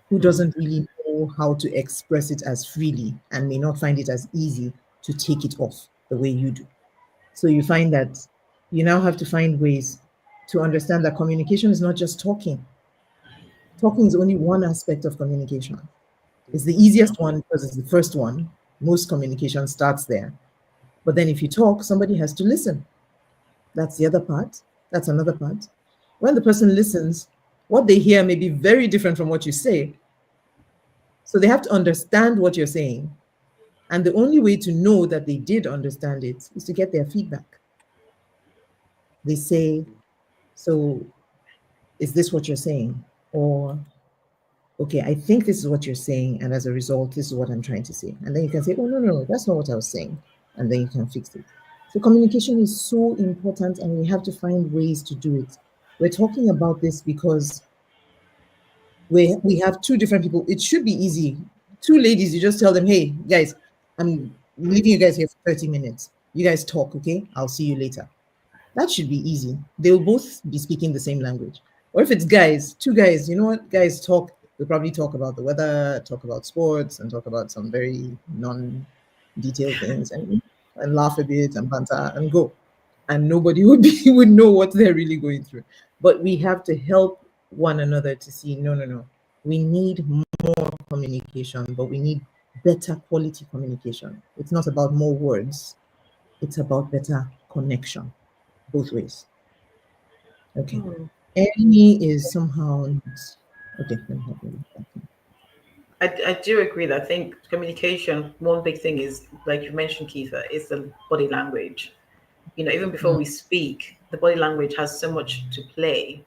who doesn't really know how to express it as freely and may not find it as easy to take it off the way you do. So you find that you now have to find ways to understand that communication is not just talking. Talking is only one aspect of communication. It's the easiest one because it's the first one. Most communication starts there. But then if you talk, somebody has to listen. That's the other part. That's another part. When the person listens, what they hear may be very different from what you say. So they have to understand what you're saying. And the only way to know that they did understand it is to get their feedback. They say, so is this what you're saying? Or, okay, I think this is what you're saying. And as a result, this is what I'm trying to say. And then you can say, oh, no, no, that's not what I was saying. And then you can fix it. So communication is so important and we have to find ways to do it. We're talking about this because we have two different people. It should be easy. Two ladies, you just tell them, hey, guys, I'm leaving you guys here for 30 minutes. You guys talk, okay? I'll see you later. That should be easy. They'll both be speaking the same language. Or if it's guys, two guys, you know what? Guys talk, they'll probably talk about the weather, talk about sports, and talk about some very non-detailed things and laugh a bit and banter and go. And nobody would know what they're really going through. But we have to help one another to see, no, no, no. We need more communication, but we need better quality communication. It's not about more words, it's about better connection both ways. Okay. Any is somehow okay. Let me help you. I do agree that I think communication, one big thing is, like you mentioned, Keitha, is the body language. You know, even before we speak, the body language has so much to play,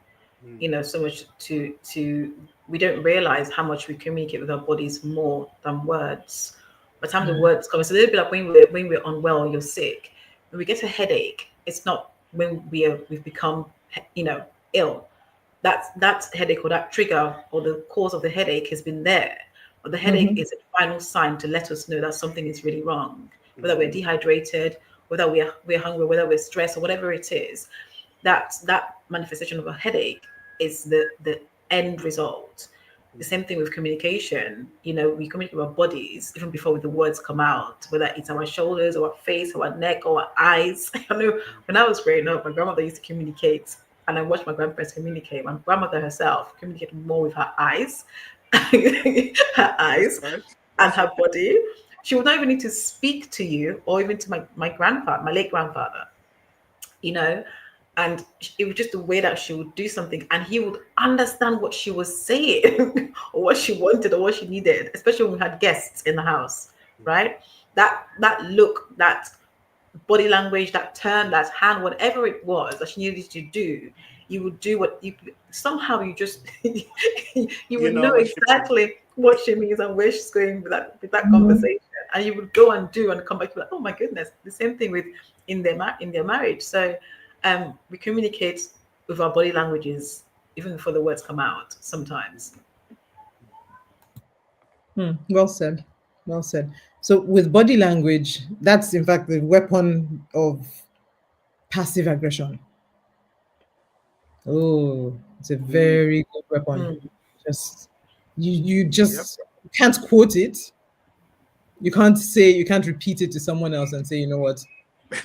you know, so much to we don't realize how much we communicate with our bodies more than words. By the time the words come, it's a little bit like when we're unwell, you're sick. When we get a headache, it's not when we've become, you know, ill. That headache or that trigger or the cause of the headache has been there. But the headache is a final sign to let us know that something is really wrong. Whether we're dehydrated, whether we're hungry, whether we're stressed, or whatever it is, that manifestation of a headache is the end result. The same thing with communication. You know, we communicate with our bodies even before the words come out, whether it's our shoulders or our face or our neck or our eyes. I know when I was growing up, my grandmother used to communicate, and I watched my grandparents communicate. My grandmother herself communicated more with her eyes, her eyes, and her body. She would not even need to speak to you or even to my grandfather, my late grandfather, you know, and it was just the way that she would do something and he would understand what she was saying or what she wanted or what she needed, especially when we had guests in the house, right? That look, that body language, that turn, that hand, whatever it was that she needed to do, you would do what you somehow you just you would know exactly what she means and where she's going with that conversation, and you would go and do and come back to like, oh my goodness. The same thing with in their marriage. So we communicate with our body languages even before the words come out sometimes. Well said. Well said. So with body language, that's in fact the weapon of passive aggression. Oh, it's a very good weapon. Just you just can't quote it. You can't say, you can't repeat it to someone else and say, you know what,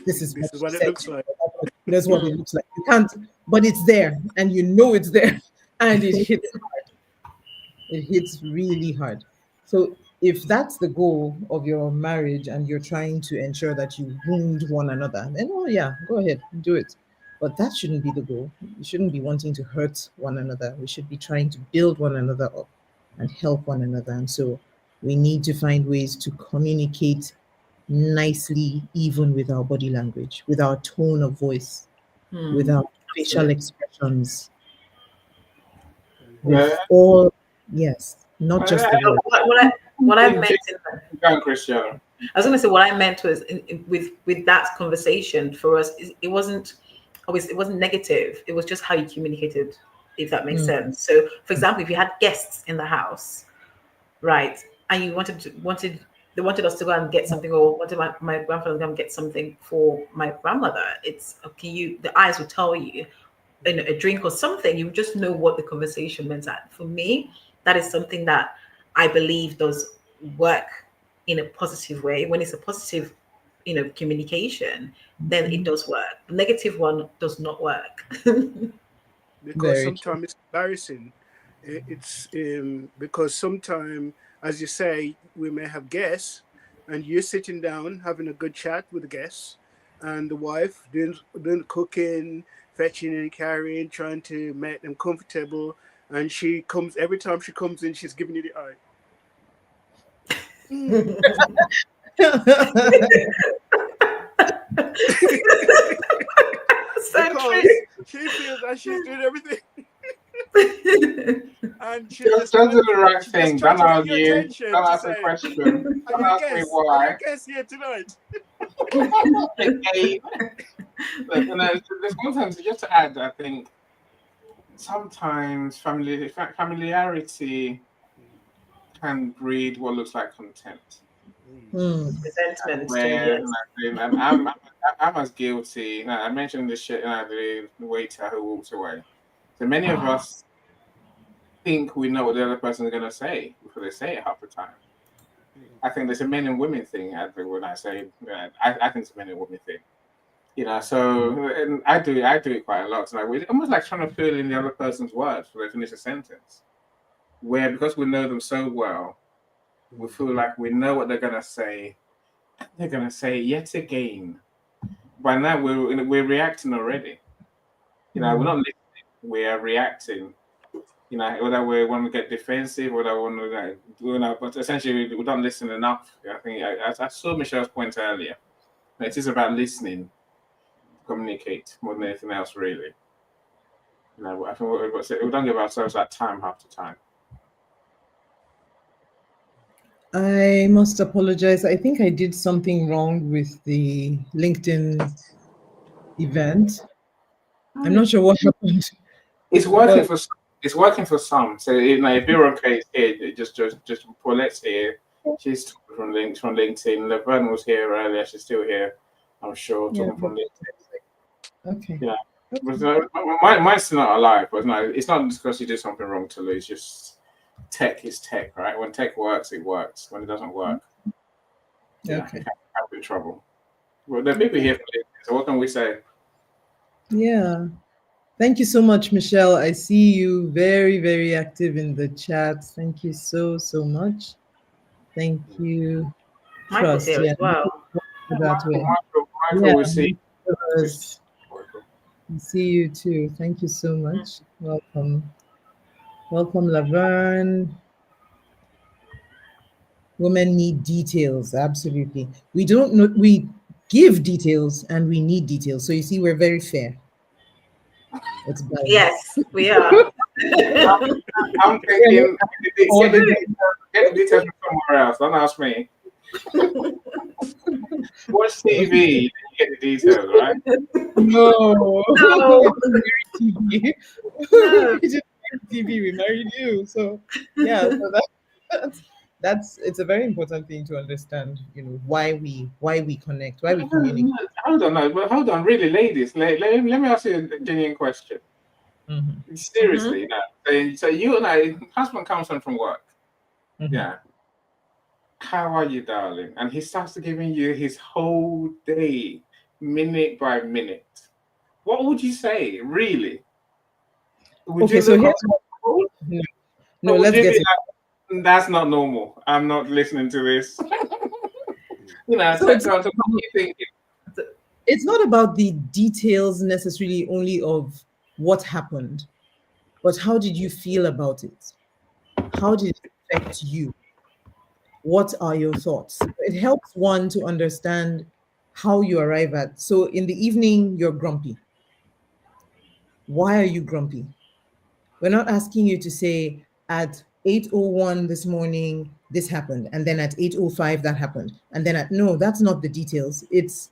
this is what This is she what it said. looks like. That's what it looks like. You can't, but it's there, and you know it's there, and it hits hard. It hits really hard. So if that's the goal of your marriage and you're trying to ensure that you wound one another, then oh yeah, go ahead, do it. But that shouldn't be the goal. We shouldn't be wanting to hurt one another. We should be trying to build one another up and help one another. And so we need to find ways to communicate nicely, even with our body language, with our tone of voice, with our facial Absolutely. expressions, Yeah. with all, yes. not just the word. What I meant in that, Go on, Cristiano. I was going to say what I meant was with that conversation for us, it wasn't always, it wasn't negative. It was just how you communicated, if that makes sense. So, for example, if you had guests in the house, right, and you they wanted us to go and get something, or wanted my grandfather to go and get something for my grandmother. It's okay. The eyes will tell you, a drink or something. You just know what the conversation meant. For me, that is something that I believe does work in a positive way. When it's a positive, communication, then it does work. The negative one does not work. Because Very true. sometimes it's embarrassing. It's because sometimes, as you say, we may have guests, and you're sitting down having a good chat with the guests, and the wife doing cooking, fetching and carrying, trying to make them comfortable, and she comes every time she comes in, she's giving you the eye. So Because true. she feels that she's doing everything, and she Just do the right she thing. just trying Don't to get your argue. attention Don't to ask a say, question. "Are Don't your ask me guests? Are why. your guests here tonight?" Okay. Look, there's sometimes, just to add, I think sometimes familiarity can breed what looks like contempt. Resentment too, Where yes. I'm as guilty. I mentioned the waiter who walked away. So many of us think we know what the other person is going to say before they say it half the time. I think there's a men and women thing. I think when I say, I think it's a men and women thing. So and I do it quite a lot. It's almost like trying to fill in the other person's words before they finish a sentence. Where because we know them so well, we feel like we know what they're gonna say. They're gonna say it yet again. By now we're reacting already. We're not listening. We are reacting. Whether we want to get defensive, whether we want to, but essentially we don't listen enough. I think I saw Michelle's point earlier. It is about listening, communicate more than anything else, really. I think we don't give ourselves that time half the time. I must apologize. I think I did something wrong with the LinkedIn event. I'm not sure what happened, It's working but for it's working for some. So if Bianca is here, just Paulette's here. She's talking from LinkedIn. Laverne was here earlier. She's still here. I'm sure yeah, talking from LinkedIn. okay. Yeah. Mine's still not alive, but no, it's not because you did something wrong to lose. Just tech is tech, right? When tech works, it works. When it doesn't work, Okay. you can have in trouble. Well, there are people here for LinkedIn, so what can we say? Yeah. Thank you so much, Michelle. I see you very, very active in the chat. Thank you so, so much. Thank you. Michael's Trust. here Yeah. as well. That way. Michael, Yeah. we see. Because I see you too. Thank you so much. Welcome. Welcome, Laverne. Women need details. Absolutely. We don't know, we give details and we need details. So you see, we're very fair. It's balanced. Yes, we are. I'm thinking, get the details from somewhere else. Don't ask me. Watch TV, you get the details, right? No. No. TV. No. We just TV. We married you. So yeah. So that's it's a very important thing to understand. Why we connect, why we communicate. Hold on, no, but hold on, really, ladies. Let me ask you a genuine question. Mhm. Seriously, now. So you and husband comes home from work. Mhm. Yeah. How are you, darling? And he starts giving you his whole day, minute by minute. What would you say, really? Would you Okay. So look here's uncomfortable? no, no. Or would Let's you get be it. like, that's not normal. I'm not listening to this. So Take on to what you thinking. it's not about the details necessarily only of what happened, but how did you feel about it? How did it affect you? What are your thoughts? It helps one to understand how you arrive at. So in the evening, you're grumpy. Why are you grumpy? We're not asking you to say, add 8:01 this morning, this happened, and then at 8:05 that happened, and then at no, that's not the details. It's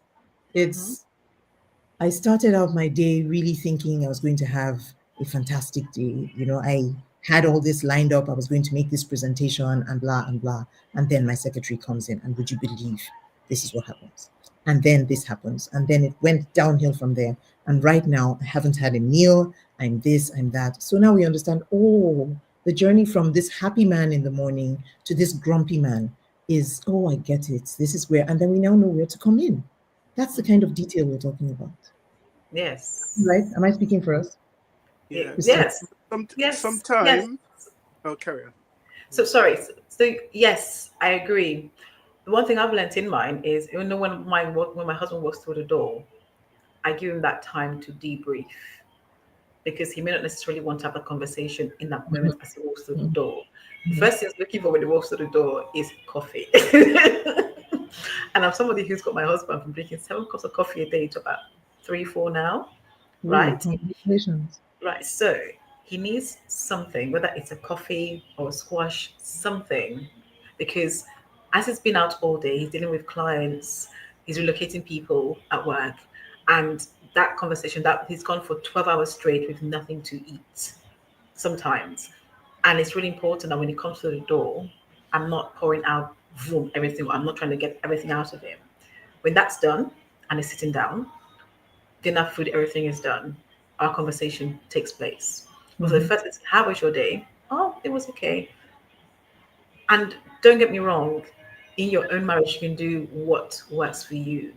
I started out my day really thinking I was going to have a fantastic day. I had all this lined up. I was going to make this presentation and blah and blah. And then my secretary comes in, and would you believe this is what happens? And then this happens. And then it went downhill from there. And right now, I haven't had a meal. I'm this, I'm that. So now we understand, oh, the journey from this happy man in the morning to this grumpy man is, oh, I get it. This is where, and then we now know where to come in. That's the kind of detail we're talking about. Yes. Right? Am I speaking for us? Yeah. Yes. Yes. Sometime. Oh, carry on. So sorry. So yes, I agree. The one thing I've learned in mine is, when my husband walks through the door, I give him that time to debrief, because he may not necessarily want to have a conversation in that moment as he walks through the door. The first thing he's looking for when he walks through the door is coffee. And I'm somebody who's got my husband from drinking 7 cups of coffee a day to about 3, 4 now. Ooh, right? Congratulations. Right. So he needs something, whether it's a coffee or a squash, something, because as he's been out all day, he's dealing with clients, he's relocating people at work, and that conversation, that he's gone for 12 hours straight with nothing to eat sometimes. And it's really important that when he comes to the door, I'm not pouring out everything. I'm not trying to get everything out of him. When that's done and he's sitting down, dinner, food, everything is done, our conversation takes place. So the first is, how was your day? Oh, it was okay. And don't get me wrong, in your own marriage, you can do what works for you.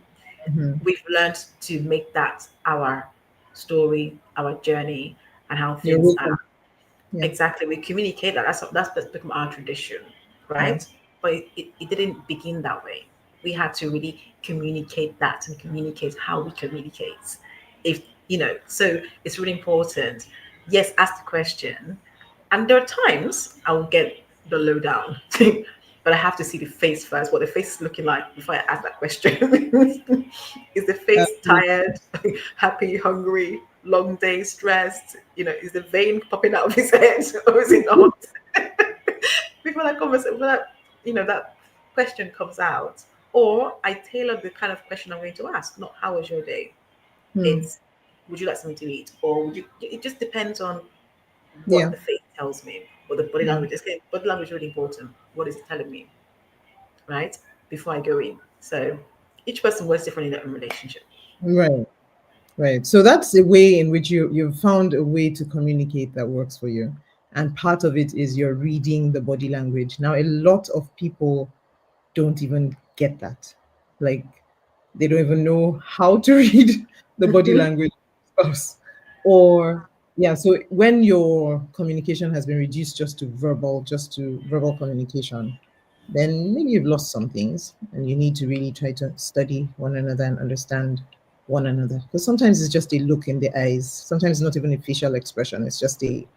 We've learned to make that our story, our journey, and how things are. Yeah. Exactly. We communicate that. That's become our tradition, right? But it didn't begin that way. We had to really communicate that and communicate how we communicate. So it's really important. Yes, ask the question. And there are times I will get the lowdown, but I have to see the face first, what the face is looking like before I ask that question. Is the face tired, happy, hungry, long day, stressed? Is the vein popping out of his head, or is it not? Before that conversation, that question comes out, or I tailor the kind of question I'm going to ask. Not how was your day? It's, would you like something to eat, or would you? It just depends on what the face tells me, or the body language. Body language is really important. What is it telling me, right? Before I go in. So each person works differently in their own relationship. Right. So that's a way in which you've found a way to communicate that works for you. And part of it is you're reading the body language. Now, a lot of people don't even get that. Like, they don't even know how to read the body language of spouse. Or, so when your communication has been reduced just to verbal communication, then maybe you've lost some things and you need to really try to study one another and understand one another. Because sometimes it's just a look in the eyes. Sometimes it's not even a facial expression. It's just a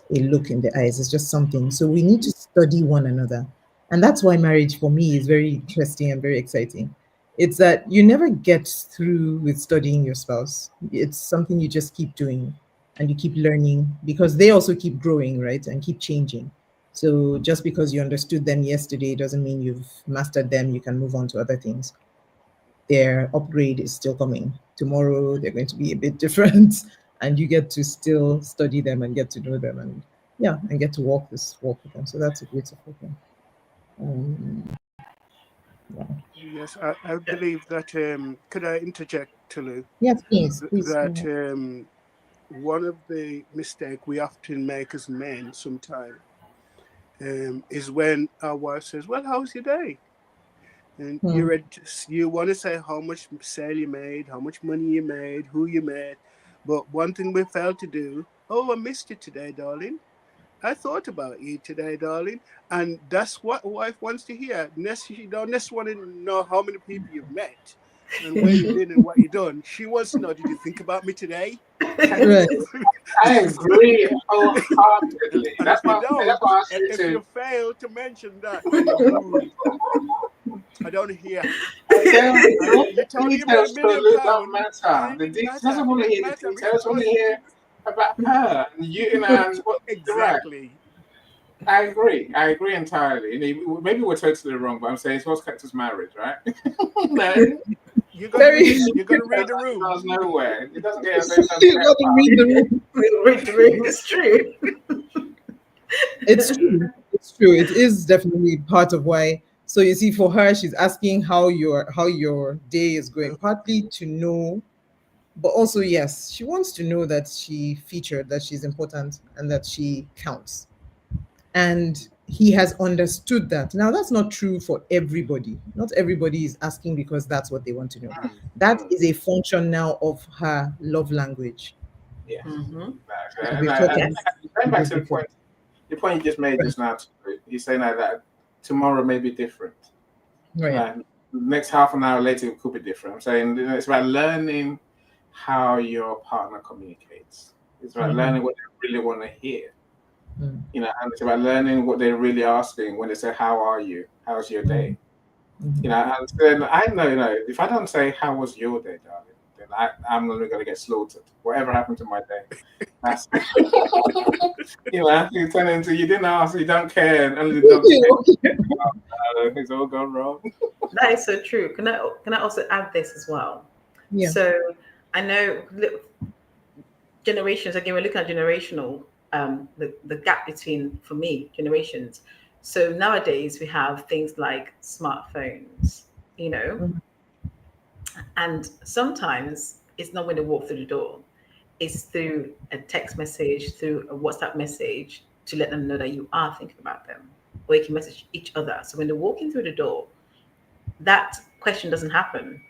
look in the eyes. It's just something. So we need to study one another. And that's why marriage for me is very interesting and very exciting. It's that you never get through with studying your spouse. It's something you just keep doing and you keep learning, because they also keep growing, right? And keep changing. So just because you understood them yesterday doesn't mean you've mastered them. You can move on to other things. Their upgrade is still coming. Tomorrow they're going to be a bit different, and you get to still study them and get to know them, and get to walk with them. So that's a beautiful thing. Yes, I believe that. Could I interject, Tulu? Yes, please. That one of the mistakes we often make as men sometimes is when our wife says, "Well, how's your day?" And you want to say how much sale you made, how much money you made, who you made, but one thing we failed to do: "Oh, I missed you today, darling. I thought about you today, darling." And that's what a wife wants to hear. She don't necessarily want to know how many people you've met and where you've been and what you've done. She wants to know, did you think about me today? Right. I agree wholeheartedly. And That's if you fail to mention that, then you're rude. I don't hear. You told me you made £1 million. Don't matter. The details. I want to hear the details. I want to hear about her and you and what. Exactly. I agree. I agree entirely. Maybe we're totally wrong, but I'm saying it's what's kept us married, right? No. You're gonna Very. read. You're gonna read the It room. goes nowhere. It doesn't get us. You gotta read the room. Read the room. It's true. It's true. It's true. It is definitely part of why. So you see, for her, she's asking how your day is going, partly to know, but also yes, she wants to know that she featured, that she's important, and that she counts. And he has understood that. Now, that's not true for everybody. Not everybody is asking because that's what they want to know. That is a function now of her love language. Yes. Mm-hmm. And And we've talked I about think Yes. going back this to the before. point you just made Right. just now, you're saying that tomorrow may be different. Right. Next half an hour later, it could be different. I'm saying it's about learning how your partner communicates. It's about learning what they really want to hear. Mm. And it's about learning what they're really asking when they say, "How are you? How's your day?" Mhm. And then I know, if I don't say, "How was your day, darling?" then I'm only going to get slaughtered. Whatever happened to my day? That's you turn into you didn't ask, you don't care, and only the dogs care. It's all gone wrong. That is so true. Can I also add this as well? Yeah. So I know generations, again, we're looking at generational, the gap between, for me, generations. So nowadays we have things like smartphones, Mhm. and sometimes it's not when they walk through the door. It's through a text message, through a WhatsApp message to let them know that you are thinking about them. Or you can message each other. So when they're walking through the door, that question doesn't happen.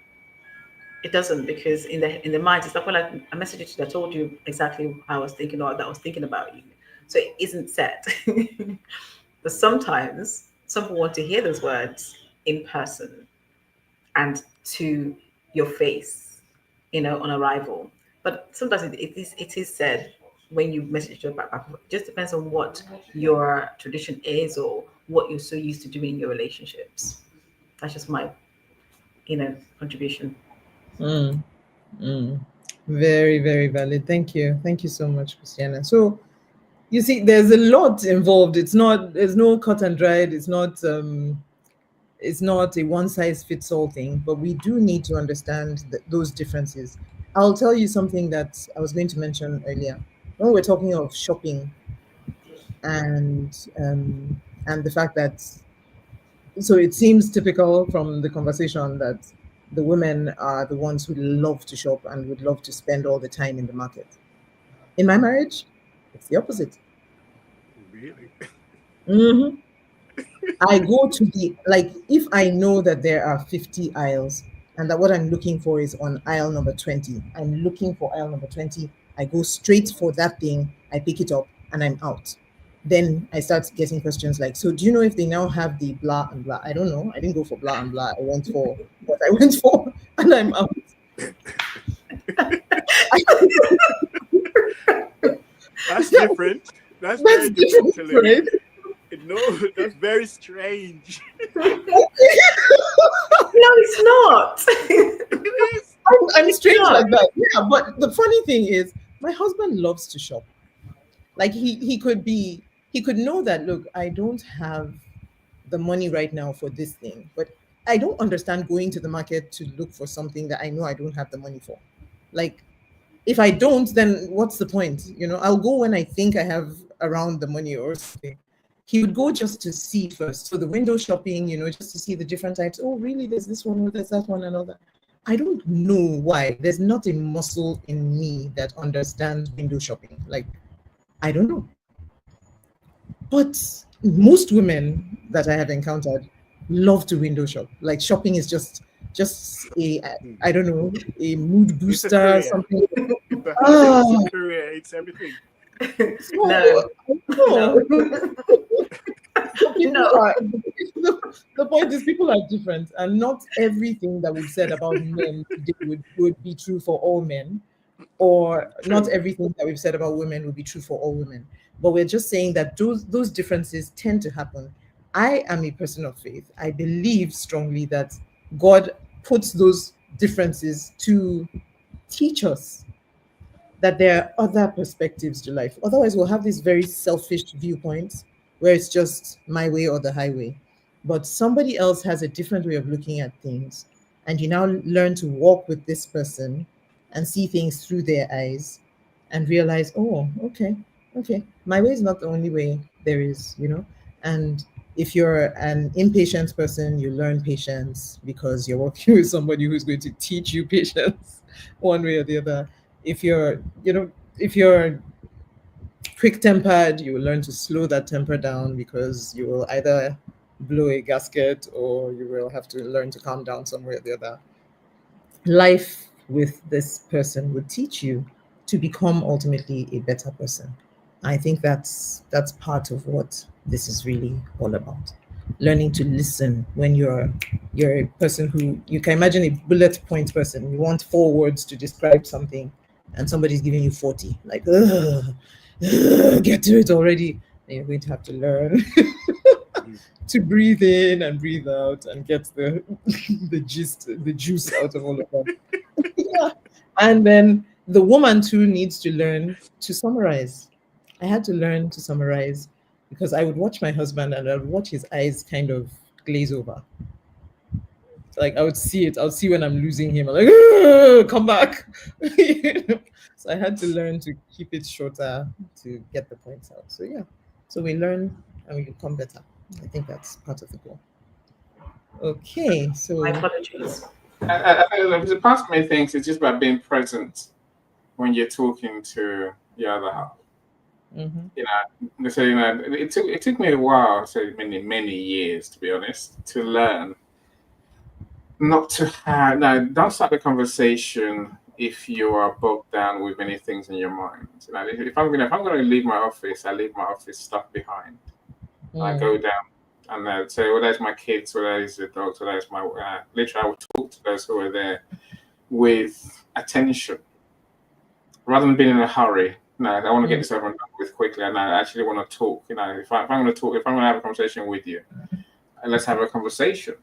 It doesn't, because in the mind it's like, well, I messaged you, I told you exactly how I was thinking, or that I was thinking about you. So it isn't set. But sometimes some people want to hear those words in person and to your face, on arrival. But sometimes it is said when you message your back. It just depends on what your tradition is or what you're so used to doing in your relationships. That's just my, contribution. Mm. Mm. Very, very valid. Thank you. Thank you so much, Christiana. So you see, there's a lot involved. There's no cut and dried. It's not a one size fits all thing, but we do need to understand those differences. I'll tell you something that I was going to mention earlier. When we're talking of shopping and the fact that, so it seems typical from the conversation that the women are the ones who love to shop and would love to spend all the time in the market. In my marriage, it's the opposite. Really? Mhm. I go to like, if I know that there are 50 aisles and that what I'm looking for is on aisle number 20, I'm looking for aisle number 20. I go straight for that thing, I pick it up, and I'm out. Then I start getting questions like, so do you know if they now have the blah and blah? I don't know. I didn't go for blah and blah. I went for what I went for, and I'm out. That's different. That's That's very different, different, Tolu. right? No, that's very strange. No, it's not. It is. I'm It's strange not. like that. Yeah, but the funny thing is, my husband loves to shop. Like he could know that, look, I don't have the money right now for this thing, but I don't understand going to the market to look for something that I know I don't have the money for. Like, if I don't, then what's the point? I'll go when I think I have around the money or something. He would go just to see first. So the window shopping, just to see the different types. Oh, really? There's this one, or there's that one, and all that. I don't know why. There's not a muscle in me that understands window shopping. Like, I don't know. But most women that I have encountered love to window shop. Like, shopping is just I don't know, a mood It's a booster, career. something. It's a hustle. Ah, It's a career. It's everything. so No, I don't no, know. But people no. are the point is, people are different, and not everything that we've said about men today would be true for all men, or not True. everything that we've said about women would be true for all women. But we're just saying that those differences tend to happen. I am a person of faith. I believe strongly that God puts those differences to teach us that there are other perspectives to life. Otherwise, we'll have these very selfish viewpoints, where it's just my way or the highway. But somebody else has a different way of looking at things, and you now learn to walk with this person and see things through their eyes and realize, oh, okay, my way is not the only way there is, And if you're an impatient person, you learn patience because you're working with somebody who's going to teach you patience one way or the other. If you're quick tempered, you will learn to slow that temper down because you will either blow a gasket or you will have to learn to calm down some way or the other. Life with this person would teach you to become ultimately a better person. I think that's part of what this is really all about. Learning to listen when you're a person who, you can imagine a bullet point person. You want 4 words to describe something, and somebody's giving you 40. Like, ugh, get to it already. And you're going to have to learn to breathe in and breathe out and get the the gist, the juice out of all of that. Yeah. And then the woman too needs to learn to summarize. I had to learn to summarize because I would watch my husband and I would watch his eyes kind of glaze over. Like I would see it. I would see when I'm losing him. I'm like, "Ugh, come back." So I had to learn to keep it shorter to get the points out. So yeah. So we learn and we become better. I think that's part of the goal. Okay, so My apologies. I the past many things is just about being present when you're talking to the other half. mhm, So it took me a while, so many years to be honest, to learn not to have no. Don't start the conversation if you are bogged down with many things in your mind. If I'm gonna leave my office, I leave my office stuff behind. I mm, go down and say, well, there's my kids, well, there's the dogs, well, there's my. Literally, I will talk to those who are there with attention rather than being in a hurry. No, I want to get mm, this over and done with quickly, and I actually want to talk. If I'm going to talk, if I'm going to have a conversation with you, let's have a conversation.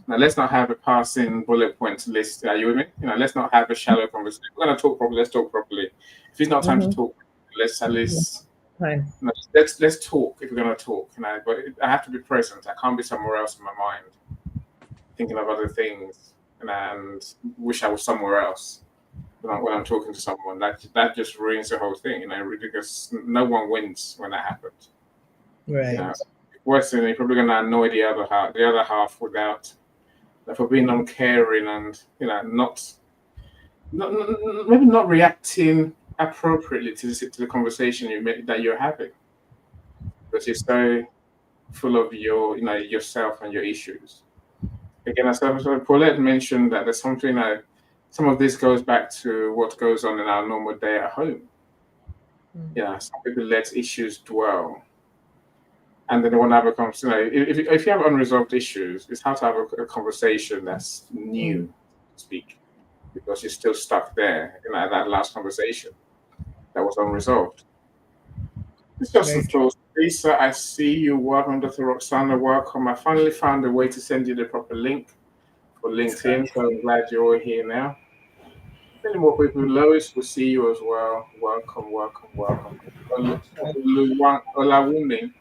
Now, let's not have a passing bullet points list. Are you with me? Let's not have a shallow conversation. We're going to talk properly. Let's talk properly. If it's not time to mhm. talk, let's at least Fine. no, let's talk if we're going to talk. But I have to be present. I can't be somewhere else in my mind, thinking of other things, and wish I was somewhere else when I'm talking to someone. That just ruins the whole thing. Because no one wins when that happens. You know, Right. worse than you're probably going to annoy the other half without for being uncaring and not maybe not reacting appropriately to the conversation that you're having because you're so full of yourself and your issues. Again, as Paulette mentioned that there's something that some of this goes back to what goes on in our normal day at home. Mm, Yeah, some people let issues dwell, and then they want to have a conversation. If you have unresolved issues, it's how to have a conversation that's mm, new, to speak, because you're still stuck there in that last conversation that was unresolved. It's just some very true. thoughts. Lisa, I see you. Welcome, Dr. Roxana. Welcome. I finally found a way to send you the proper link for LinkedIn, so I'm glad you're all here now. Many more people. Lois, will see you as well. Welcome, welcome, welcome. Olawumi,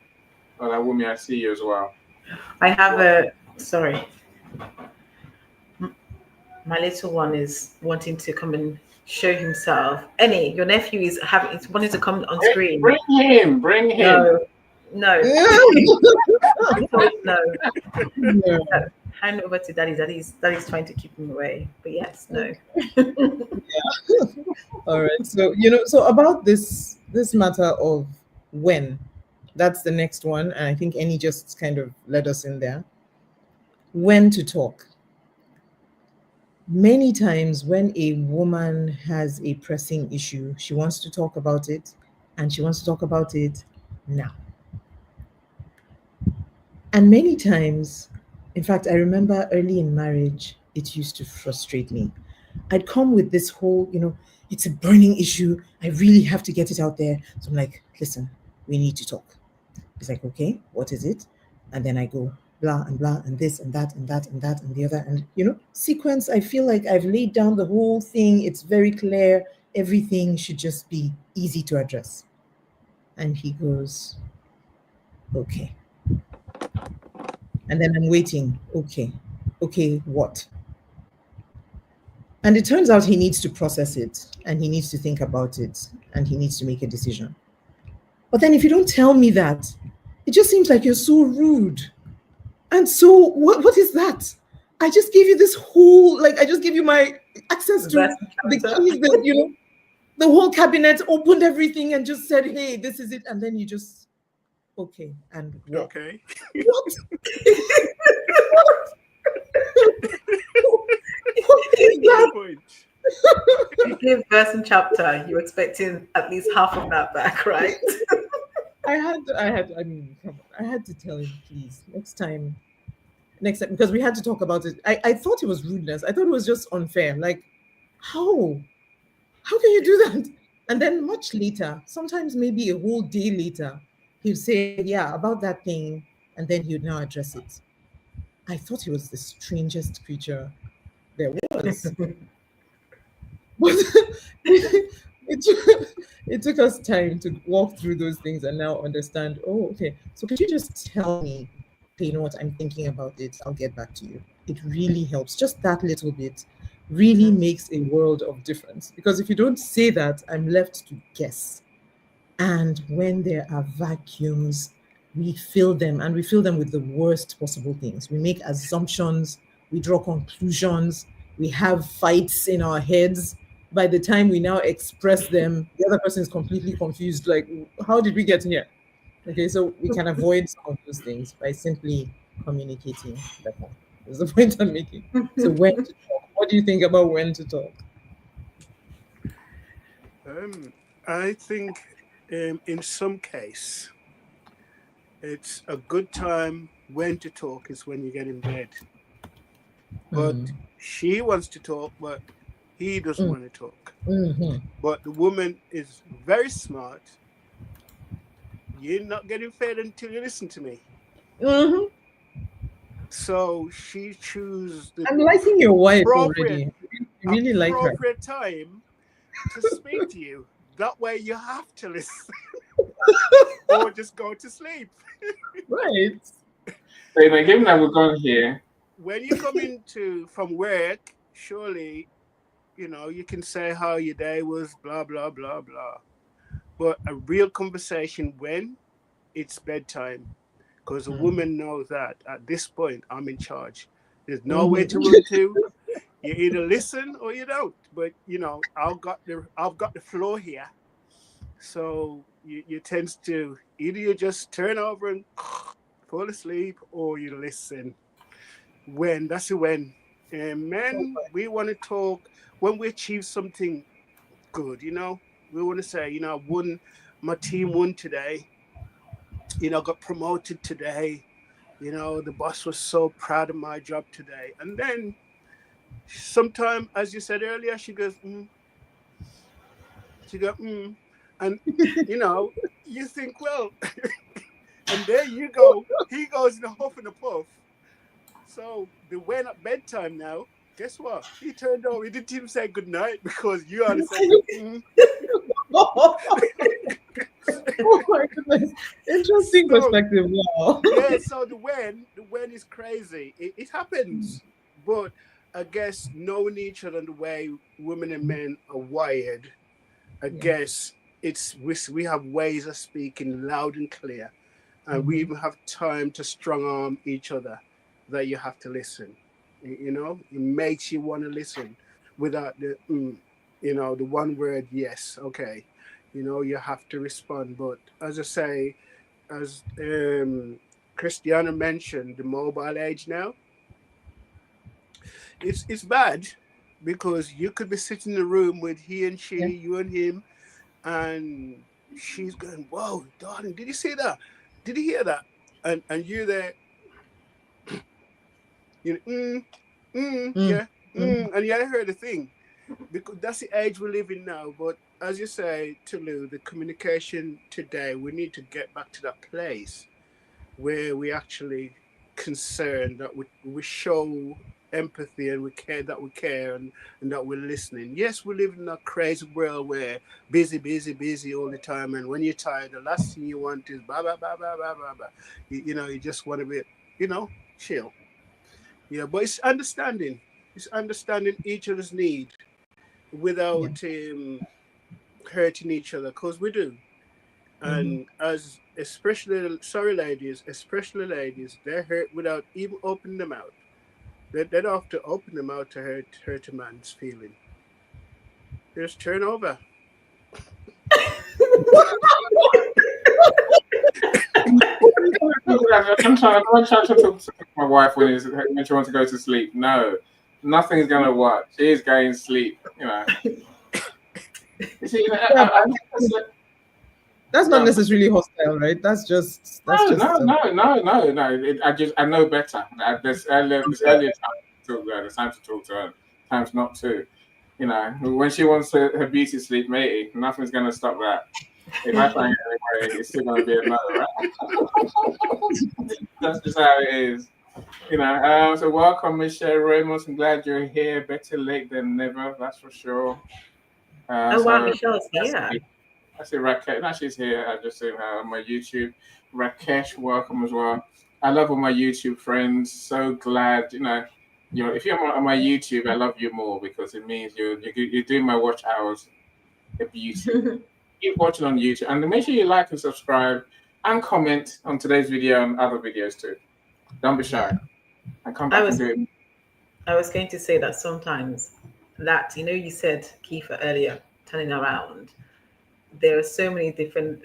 Olawumi, I see you as well. I have Welcome. a sorry. My little one is wanting to come and show himself. Any, your nephew is wanting to come on screen. Bring him, bring him. No, no. I told no. Yeah. No. Hand over to daddy. Daddy's trying to keep him away. But yes, no. All right. So, so about this matter of when, that's the next one. And I think Annie just kind of led us in there. When to talk. Many times when a woman has a pressing issue, she wants to talk about it and she wants to talk about it now. And many times, in fact, I remember early in marriage, it used to frustrate me. I'd come with this whole, it's a burning issue. I really have to get it out there. So I'm like, listen, we need to talk. He's like, okay, what is it? And then I go, blah, and this and that and that and that and the other. And, sequence, I feel like I've laid down the whole thing. It's very clear. Everything should just be easy to address. And he goes, Okay. And then I'm waiting. Okay. Okay, what? And it turns out he needs to process it and he needs to think about it and he needs to make a decision. But then if you don't tell me that, it just seems like you're so rude. And so what is that? I just gave you this whole, like I just gave you my access to Reversing the character. keys that, the whole cabinet, opened everything and just said, hey, this is it. And then you just, okay, and what? Okay. What? What is Good that? point. You give verse and chapter, you're expecting at least half of that back, right? I mean, come on, I had to tell him, please, next time, because we had to talk about it. I thought it was rudeness. I thought it was just unfair. Like, how? How can you do that? And then much later, sometimes maybe a whole day later, he'd say, yeah, about that thing. And then he would now address it. I thought he was the strangest creature there was. But it took us time to walk through those things and now understand, oh, okay. So could you just tell me, okay, you know what, I'm thinking about it. I'll get back to you. It really helps. Just that little bit really makes a world of difference. Because if you don't say that, I'm left to guess. And when there are vacuums, we fill them and we fill them with the worst possible things. We make assumptions, we draw conclusions, we have fights in our heads. By the time we now express them, the other person is completely confused. Like, how did we get here? Okay, so we can avoid some of those things by simply communicating better. That's the point I'm making. So, when to talk? What do you think about when to talk? I think in some case, it's a good time when to talk is when you get in bed. But Mm, she wants to talk, but he doesn't mm, want to talk. mhm, But the woman is very smart. You're not getting fed until you listen to me. mhm. So she chooses the I'm liking your wife appropriate already. You really like her. appropriate time to speak to you. That way you have to listen or just go to sleep. Right. So in the game that we're going here, When you come into from work, surely, you can say how your day was, blah, blah, blah, blah. But a real conversation when it's bedtime, because a woman knows that at this point, I'm in charge. There's nowhere to Mhm. run to. You either listen or you don't. But I've got the floor here. So you tend to either you just turn over and fall asleep or you listen. When that's a when. And men, we want to talk when we achieve something good. We want to say, I won. My team won today. Got promoted today. The boss was so proud of my job today. And then sometime, as you said earlier, she goes, she goes, and you know, you think, well, and there you go. He goes in a huff and a puff. So they went at bedtime now. Guess what? He turned over. He didn't even say good night because you had to say, Oh my goodness. Interesting So perspective. Wow. yeah, so the when is crazy. It happens, but I guess knowing each other and the way women and men are wired, I Yeah. guess we have ways of speaking loud and clear, and we Mhm. even have time to strong arm each other that you have to listen. It makes you want to listen without the one word yes. Okay, you have to respond. But as I say, as Christiana mentioned, the mobile age now, it's bad because you could be sitting in a room with he and she, Yeah. you and him, and she's going, "Whoa, darling, did you see that? Did you hear that?" And you there, Mm. yeah, Mhm. and yeah, I heard the thing because that's the age we live in now. But as you say, Tulu, the communication today, we need to get back to that place where we actually concerned that we show. empathy and we care and that we're listening. Yes, we live in a crazy world where busy all the time, and when you're tired, the last thing you want is blah blah blah blah blah blah blah. You just want to be, chill. Yeah, but it's understanding each other's need Yeah. without hurting each other, because we do. Mm-hmm. And as especially ladies, they hurt without even opening them out. They don't have to open them out to hurt a man's feeling. Just turn over. I'm trying to talk to my wife when she wants to go to sleep. No, nothing's gonna work. She's going to sleep. You see, Yeah, that's not no, necessarily hostile, right? I know better. This earlier time to talk to her, the time to talk to her, times not to. When she wants her beauty sleep, matey, nothing's gonna stop that. If I try and get away, it's still gonna be a no, right? That's just how it is. So welcome, Michelle Ramos. I'm glad you're here. Better late than never, that's for sure. Oh wow, So Michelle's here. I see Rakesh. No, she's here. I just seen her on my YouTube. Rakesh, welcome as well. I love all my YouTube friends. So glad, if you're on my YouTube, I love you more because it means you're doing my watch hours a beauty. Keep watching on YouTube and make sure you like and subscribe and comment on today's video and other videos too. Don't be shy. And come back and do it. I was going to say that sometimes that, you said, Kiefer, earlier, turning around. There are so many different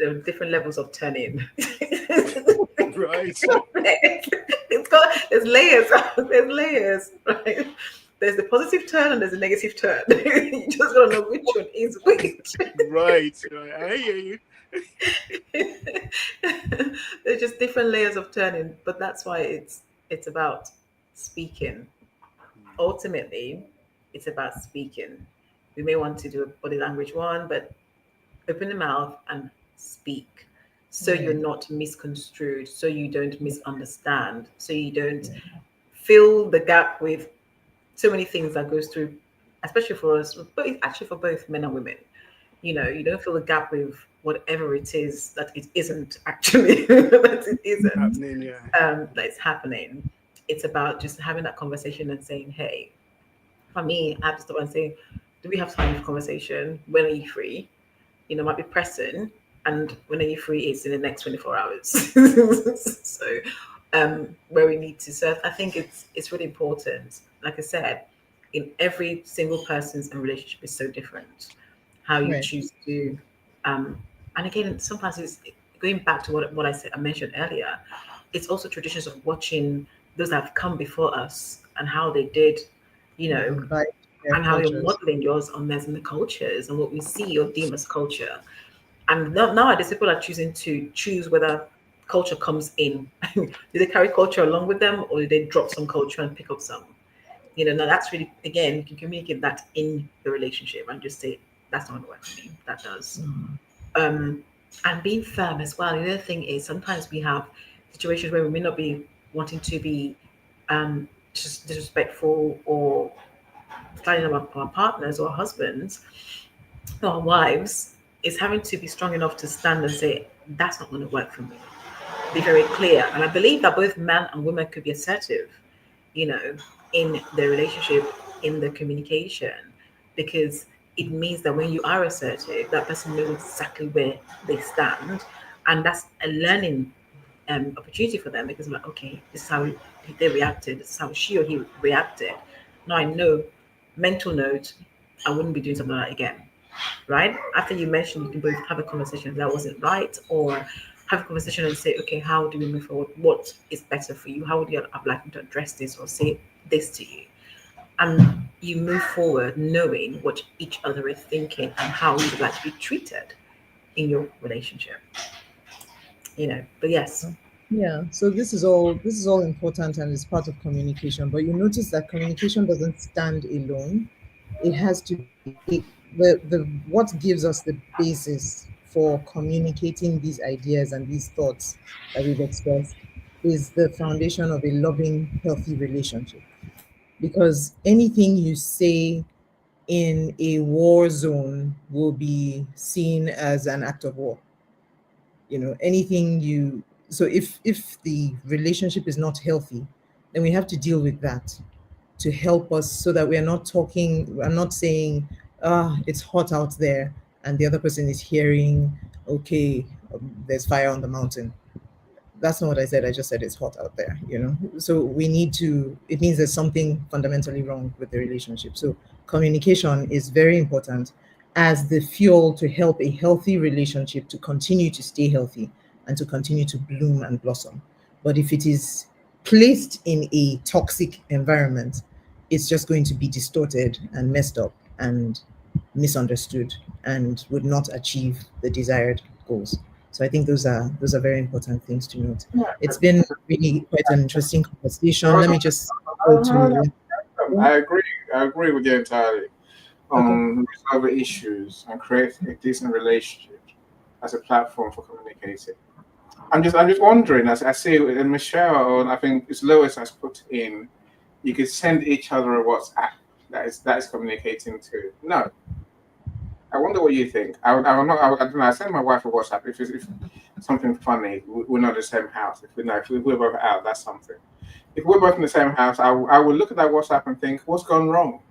levels of turning. Right. There's layers. There's layers, right? There's the positive turn and there's a negative turn. You just gotta know which one is which. Right. I hear you. There's just different layers of turning, but that's why it's about speaking. Ultimately, it's about speaking. We may want to do a body language one, but open the mouth and speak, so you're not misconstrued, so you don't misunderstand, so you don't fill the gap with so many things that goes through, especially for us, but actually for both men and women. You don't fill the gap with whatever it is that it isn't actually that it isn't Happening, yeah. that it's happening. It's about just having that conversation and saying, hey, for me, I have to stop and say, do we have time for conversation? When are you free? Might be pressing, and when are you free is in the next 24 hours. So where we need to serve, I think it's really important. Like I said, in every single person's relationship is so different. How you choose to and again, sometimes it's going back to what I mentioned earlier. It's also traditions of watching those that have come before us and how they did, and how you're modeling yours on theirs and the cultures and what we see or deem as culture. And nowadays, people are choose whether culture comes in. Do they carry culture along with them, or do they drop some culture and pick up some? Now that's really, again, you can communicate that in the relationship and just say, that's not going to work for me. That does. And being firm as well. The other thing is sometimes we have situations where we may not be wanting to be just disrespectful or standing up our partners or our husbands or our wives, is having to be strong enough to stand and say, that's not going to work for me. Be very clear. And I believe that both men and women could be assertive, in the relationship, in the communication, because it means that when you are assertive, that person knows exactly where they stand. And that's a learning opportunity for them, because I'm like, okay, this is how they reacted, this is how she or he reacted. Now I know, mental note, I wouldn't be doing something like that again. Right? After you mentioned, you can both have a conversation that wasn't right, or have a conversation and say, okay, how do we move forward? What is better for you? How would you have like to address this or say this to you? And you move forward knowing what each other is thinking and how you would like to be treated in your relationship. But yes. Yeah, so this is all important and it's part of communication. But you notice that communication doesn't stand alone. It has to be the what gives us the basis for communicating these ideas and these thoughts that we've expressed is the foundation of a loving, healthy relationship. because anything you say in a war zone will be seen as an act of war. Anything you so if the relationship is not healthy, then we have to deal with that to help us, so that we're not saying, it's hot out there, and the other person is hearing, okay, there's fire on the mountain. That's not what I said. I just said it's hot out there. So it means there's something fundamentally wrong with the relationship. So communication is very important as the fuel to help a healthy relationship to continue to stay healthy and to continue to bloom and blossom. But if it is placed in a toxic environment, it's just going to be distorted and messed up and misunderstood and would not achieve the desired goals. So I think those are very important things to note. Yeah, It's been really quite an interesting conversation. Let me just go I to I agree. I agree with you entirely. okay. Resolve issues and create a decent relationship as a platform for communicating. I'm just wondering, as I see in Michelle, and I think it's Lois has put in, you could send each other a WhatsApp that is communicating too. No, I wonder what you think. I'm not. I don't know. I send my wife a WhatsApp if something funny. We're not in the same house. If we're both out, that's something. If we're both in the same house, I will look at that WhatsApp and think, what's gone wrong?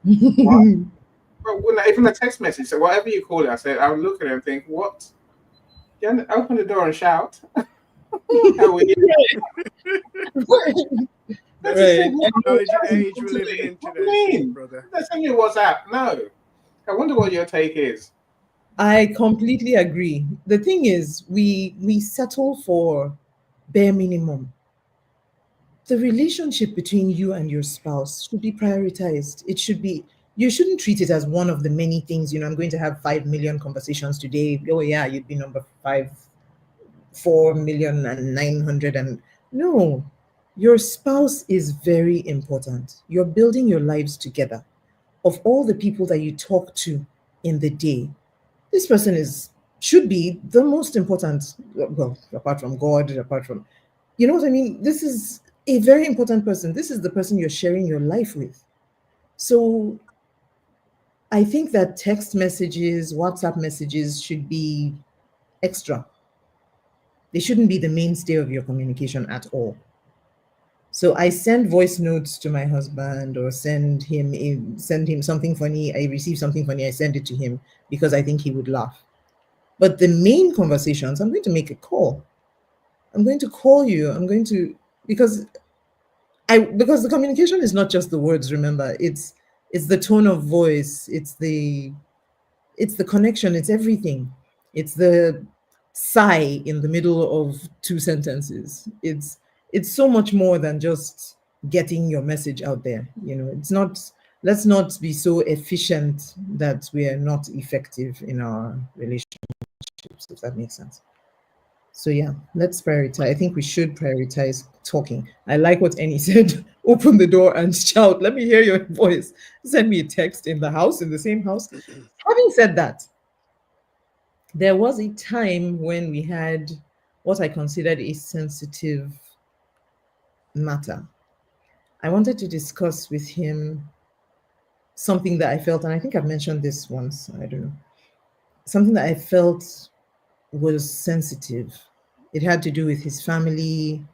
What? Well, even a text message, so whatever you call it, I would look at it and think, what? You open the door and shout. How are you? That's a Right. simple Age conversation we're to living me. in What do you today, mean? brother. That's send you WhatsApp. No. I wonder what your take is. I completely agree. The thing is, we settle for bare minimum. The relationship between you and your spouse should be prioritized. You shouldn't treat it as one of the many things. I'm going to have 5 million conversations today. Oh yeah, you'd be number 4,900,000, and no, your spouse is very important. You're building your lives together. Of all the people that you talk to in the day, this person should be the most important. Well, apart from God, apart from, you know what I mean? This is a very important person. This is the person you're sharing your life with. So I think that text messages, WhatsApp messages should be extra. They shouldn't be the mainstay of your communication at all. So I send voice notes to my husband, or send him something funny. I receive something funny, I send it to him because I think he would laugh. But the main conversations, I'm going to make a call. I'm going to call you. I'm going to because because the communication is not just the words, remember. It's the tone of voice, it's the connection, it's everything. It's the sigh in the middle of two sentences. It's so much more than just getting your message out there. It's not Let's not be so efficient that we are not effective in our relationships, if that makes sense. So yeah, let's prioritize. I think we should prioritize talking. I like what Annie said. Open the door and shout. Let me hear your voice. Send me a text in the house, in the same house. Having said that, there was a time when we had what I considered a sensitive matter. I wanted to discuss with him something that I felt, and I think I've mentioned this once, I don't know, something that I felt was sensitive. It had to do with his family,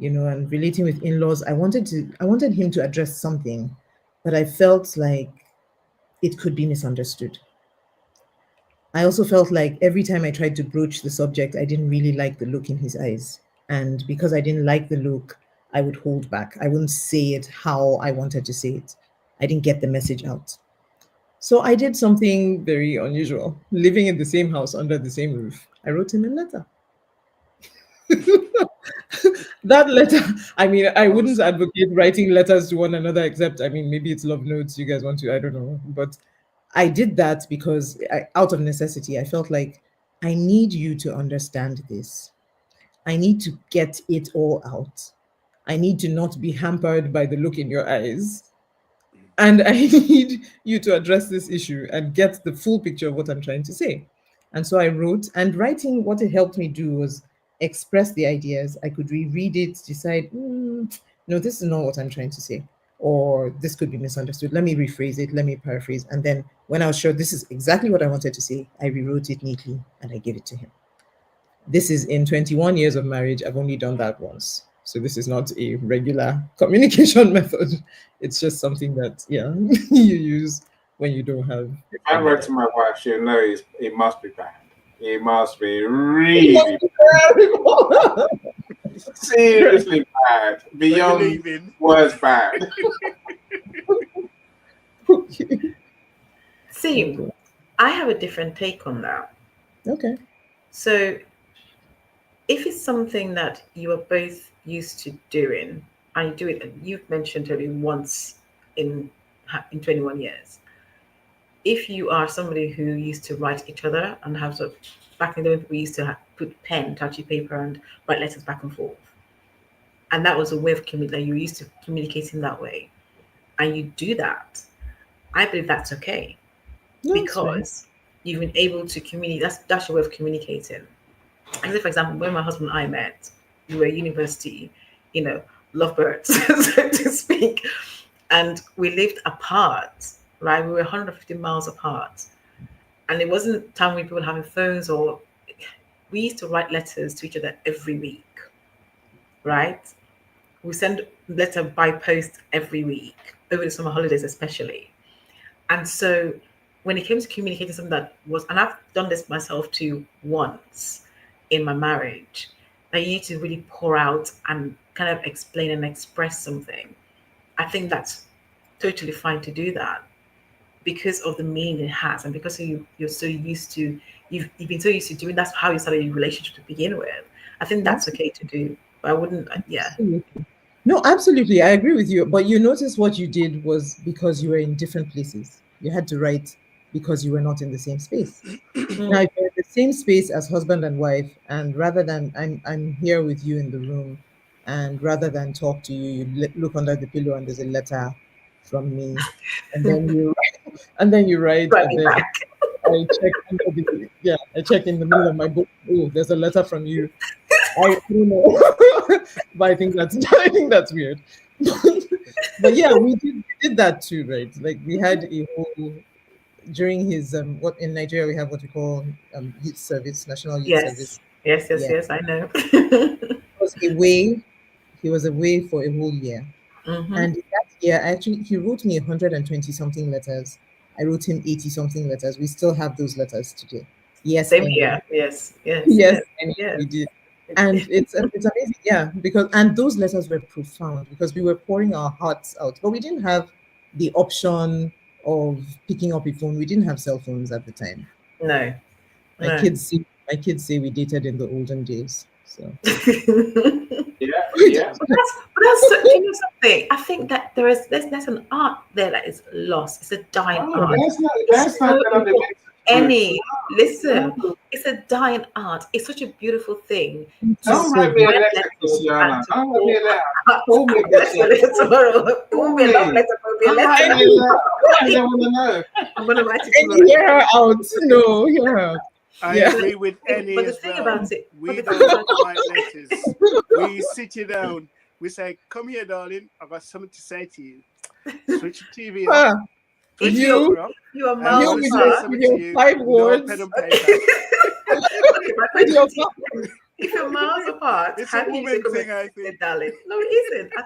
and relating with in-laws. I wanted him to address something, but I felt like it could be misunderstood. I also felt like every time I tried to broach the subject, I didn't really like the look in his eyes. And because I didn't like the look, I would hold back. I wouldn't say it how I wanted to say it. I didn't get the message out. So I did something very unusual. Living in the same house under the same roof, I wrote him a letter. That letter, I mean, I wouldn't Awesome. advocate writing letters to one another, except, I mean, maybe it's love notes you guys want to, I don't know. But I did that because out of necessity, I felt like I need you to understand this. I need to get it all out. I need to not be hampered by the look in your eyes. And I need you to address this issue and get the full picture of what I'm trying to say. And so I wrote, and writing, what it helped me do was express the ideas. I could reread it, decide, no, this is not what I'm trying to say. or this could be misunderstood. Let me rephrase it, let me paraphrase. And then when I was sure this is exactly what I wanted to say, I rewrote it neatly and I gave it to him. This is in 21 years of marriage, I've only done that once. So this is not a regular communication method. It's just something that, yeah, you use when you don't have. If I wrote to my wife, she'll know it must be bad. It must be really seriously bad, beyond words bad. See, I have a different take on that. Okay. So if it's something that you are both used to doing, and you do it, and you've mentioned only once in 21 years, if you are somebody who used to write each other and have sort of, back in the day, we used to put pen, touchy paper, and write letters back and forth, and that was a way of that you used to communicating that way, and you do that, I believe that's okay, No, because you've been able to communicate. That's your way of communicating. And so, for example, when my husband and I met, we were university, lovebirds, so to speak, and we lived apart. Right, we were 150 miles apart, and it wasn't time when people were having phones, or we used to write letters to each other every week. Right, we send letter by post every week over the summer holidays, especially. And so, when it came to communicating something that was, and I've done this myself too once in my marriage, that you need to really pour out and kind of explain and express something. I think that's totally fine to do that, because of the meaning it has, and because you're so used to, you've been so used to doing, that's how you started your relationship to begin with. I think that's okay to do, but I wouldn't. Yeah. Absolutely. No, absolutely. I agree with you. But you notice what you did was because you were in different places. You had to write because you were not in the same space. Now, if you're in the same space as husband and wife, and rather than I'm here with you in the room, and rather than talk to you, you look under the pillow and there's a letter from me, and then you write, Bring and it then back. I check in the middle of my book. Oh, there's a letter from you. I don't know, but I think that's weird. But yeah, we did that too, right? Like we had a whole during his what in Nigeria we have what we call youth service, national youth service. Yes, yes, yes, Yeah, yes. I know. was away. He was away for a whole year, Hmm. and that year actually he wrote me 120 something letters. I wrote him 80 something letters. We still have those letters today. Yes, Same and here. Yes, yes, yes, yes, and yes. we did. And it's amazing, yeah, because and those letters were profound because we were pouring our hearts out, but we didn't have the option of picking up a phone. We didn't have cell phones at the time. No, My no. kids see my kids say we dated in the olden days. So Yeah, we yeah. Do you know something? I think that there's an art there that is lost. It's a dying Oh, art. that's It's not so gonna be important. Any listen, No, it's a dying art. It's such a beautiful thing it's to don't so write me a beautiful. write letter, letters and Christiana. to Don't write me pour a letter. heart Call me, out. Christiana. Tomorrow, it Call won't be a love me. letter, it will be a I'm letter. writing a letter. I don't want to know. I'm gonna write it And you tomorrow. hear her out. No, hear her out. I Yeah. agree with Annie But the as thing well. about it, but We the thing don't about write letters. We sit you down. We say, "Come here, darling. I've got something to say to you." Switch your TV off. Ah, Switch if the you you paper off. you are I you miles want to with say your apart. with something to your you. five No pen words. and paper. Okay, my With question your to you is, if you're miles apart, It's a how can you say woman come thing, and I say think. darling? No, it isn't. I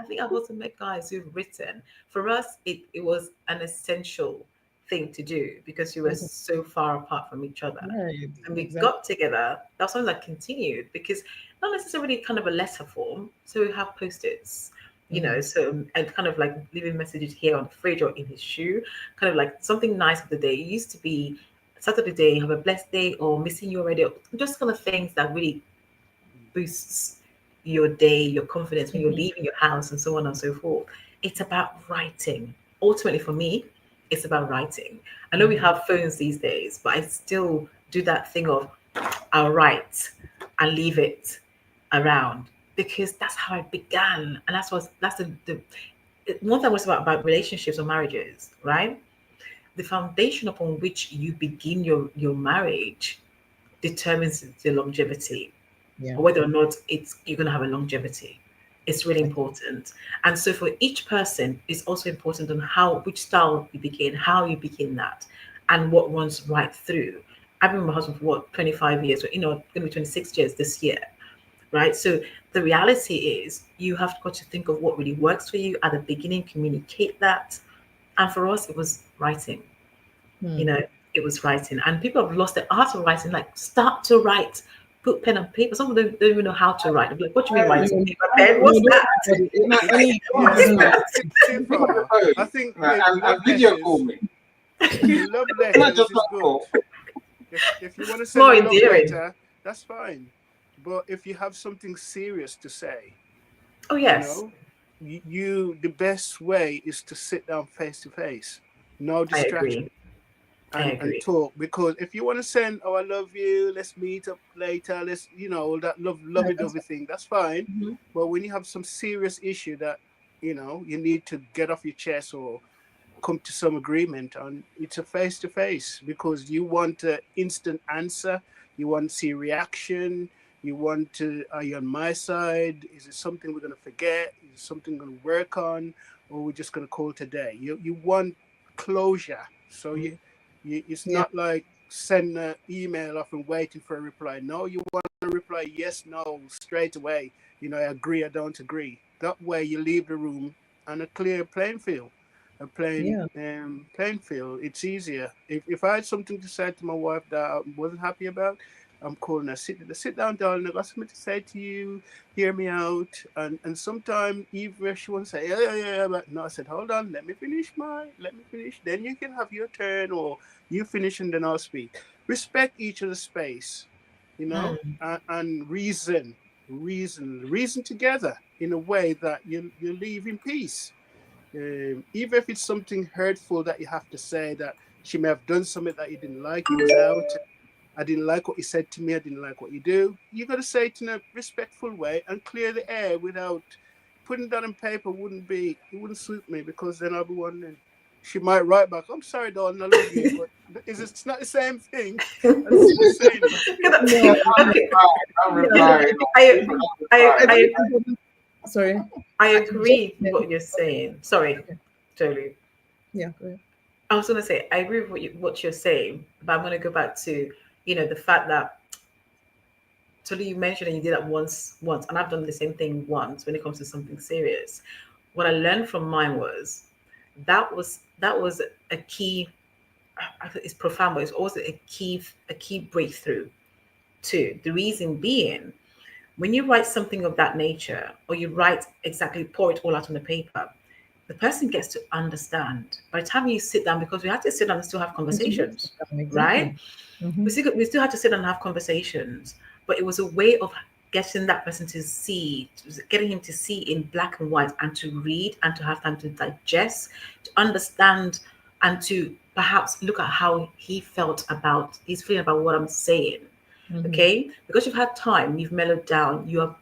think I've also met guys who've written. For us, it was an essential thing to do because we were so far apart from each other. Right, And we exactly. got together. That was something that continued because not necessarily kind of a letter form. So we have post-its, so and kind of like leaving messages here on the fridge or in his shoe, kind of like something nice of the day. It used to be Saturday day, have a blessed day, or missing you already, just kind of things that really boosts your day, your confidence when you're leaving your house, and so on and so forth. It's about writing. Ultimately, for me, it's about writing. I know we have phones these days, but I still do that thing of I'll write and leave it around because that's how I began, and that's the one thing was about relationships or marriages, right? The foundation upon which you begin your marriage determines the longevity, Yeah. or whether or not it's you're going to have a longevity. It's really important. And so for each person, it's also important on how, which style you begin, how you begin that, and what runs right through. I've been with my husband for what, 25 years, or, going to be 26 years this year, right? So the reality is you have got to think of what really works for you at the beginning, communicate that. And for us, it was writing. You know, it was writing. And people have lost the art of writing, like start to write, put pen and paper. Some of them don't even know how to write. They're like, what do you mean writing? Paper, pen? What's that? Yeah. See, Pick up the Farah, phone I think and video call me. love Not letters just is one good. call. If you want to It's send more a love endearing. letter, that's fine. But if you have something serious to say, Oh, you yes. know, the best way is to sit down face to face, no I distraction, agree. I and agree. talk. Because if you want to send, oh, I love you, let's meet up later, let's, that lovey dovey thing, that's fine. Mhm. But when you have some serious issue that, you need to get off your chest or come to some agreement on, it's a face to face, because you want an instant answer, you want to see reaction, you want to, are you on my side, is it something we're going to forget, is it something we're going to work on, or we're just going to call today. You want closure. So you it's Yeah. not like send an email off and waiting for a reply. No, you want to reply yes, no, straight away. I agree, I don't agree. That way you leave the room on a clear playing field, a plain Yeah. playing field. It's easier. If I had something to say to my wife that I wasn't happy about, I'm calling her. Sit down, darling. I got something to say to you. Hear me out. And sometimes even if she wants to say yeah, but no, I said hold on. Let me finish. Then you can have your turn, or you finish and then I'll speak. Respect each other's space, and reason together in a way that you leave in peace. Even if it's something hurtful that you have to say, that she may have done something that you didn't like, you was out, I didn't like what you said to me, I didn't like what you do. You got to say it in a respectful way and clear the air. Without putting that on paper, it wouldn't suit me, because then I'll be wondering. She might write back, I'm sorry, darling, I love you, but it's not the same thing as saying it. No, Okay. I'm replying. I, I, I I, think, sorry. I Just, agree with what you're saying. Sorry, okay. totally. Yeah, go ahead. I was going to say, I agree with what you're saying, but I'm going to go back to, the fact that, Tolu, you mentioned that you did that once, and I've done the same thing once when it comes to something serious. What I learned from mine was that was a key. I think it's profound, but it's also a key breakthrough too. The reason being, when you write something of that nature, or you write exactly, pour it all out on the paper, the person gets to understand. By the time you sit down, because we have to sit down and still have conversations, right? Exactly. Mm-hmm. We still had to sit down and have conversations, but it was a way of getting that person to see, getting him to see in black and white, and to read, and to have time to digest, to understand, and to perhaps look at how he's feeling about what I'm saying. Mm-hmm. Okay, because you've had time, you've mellowed down, your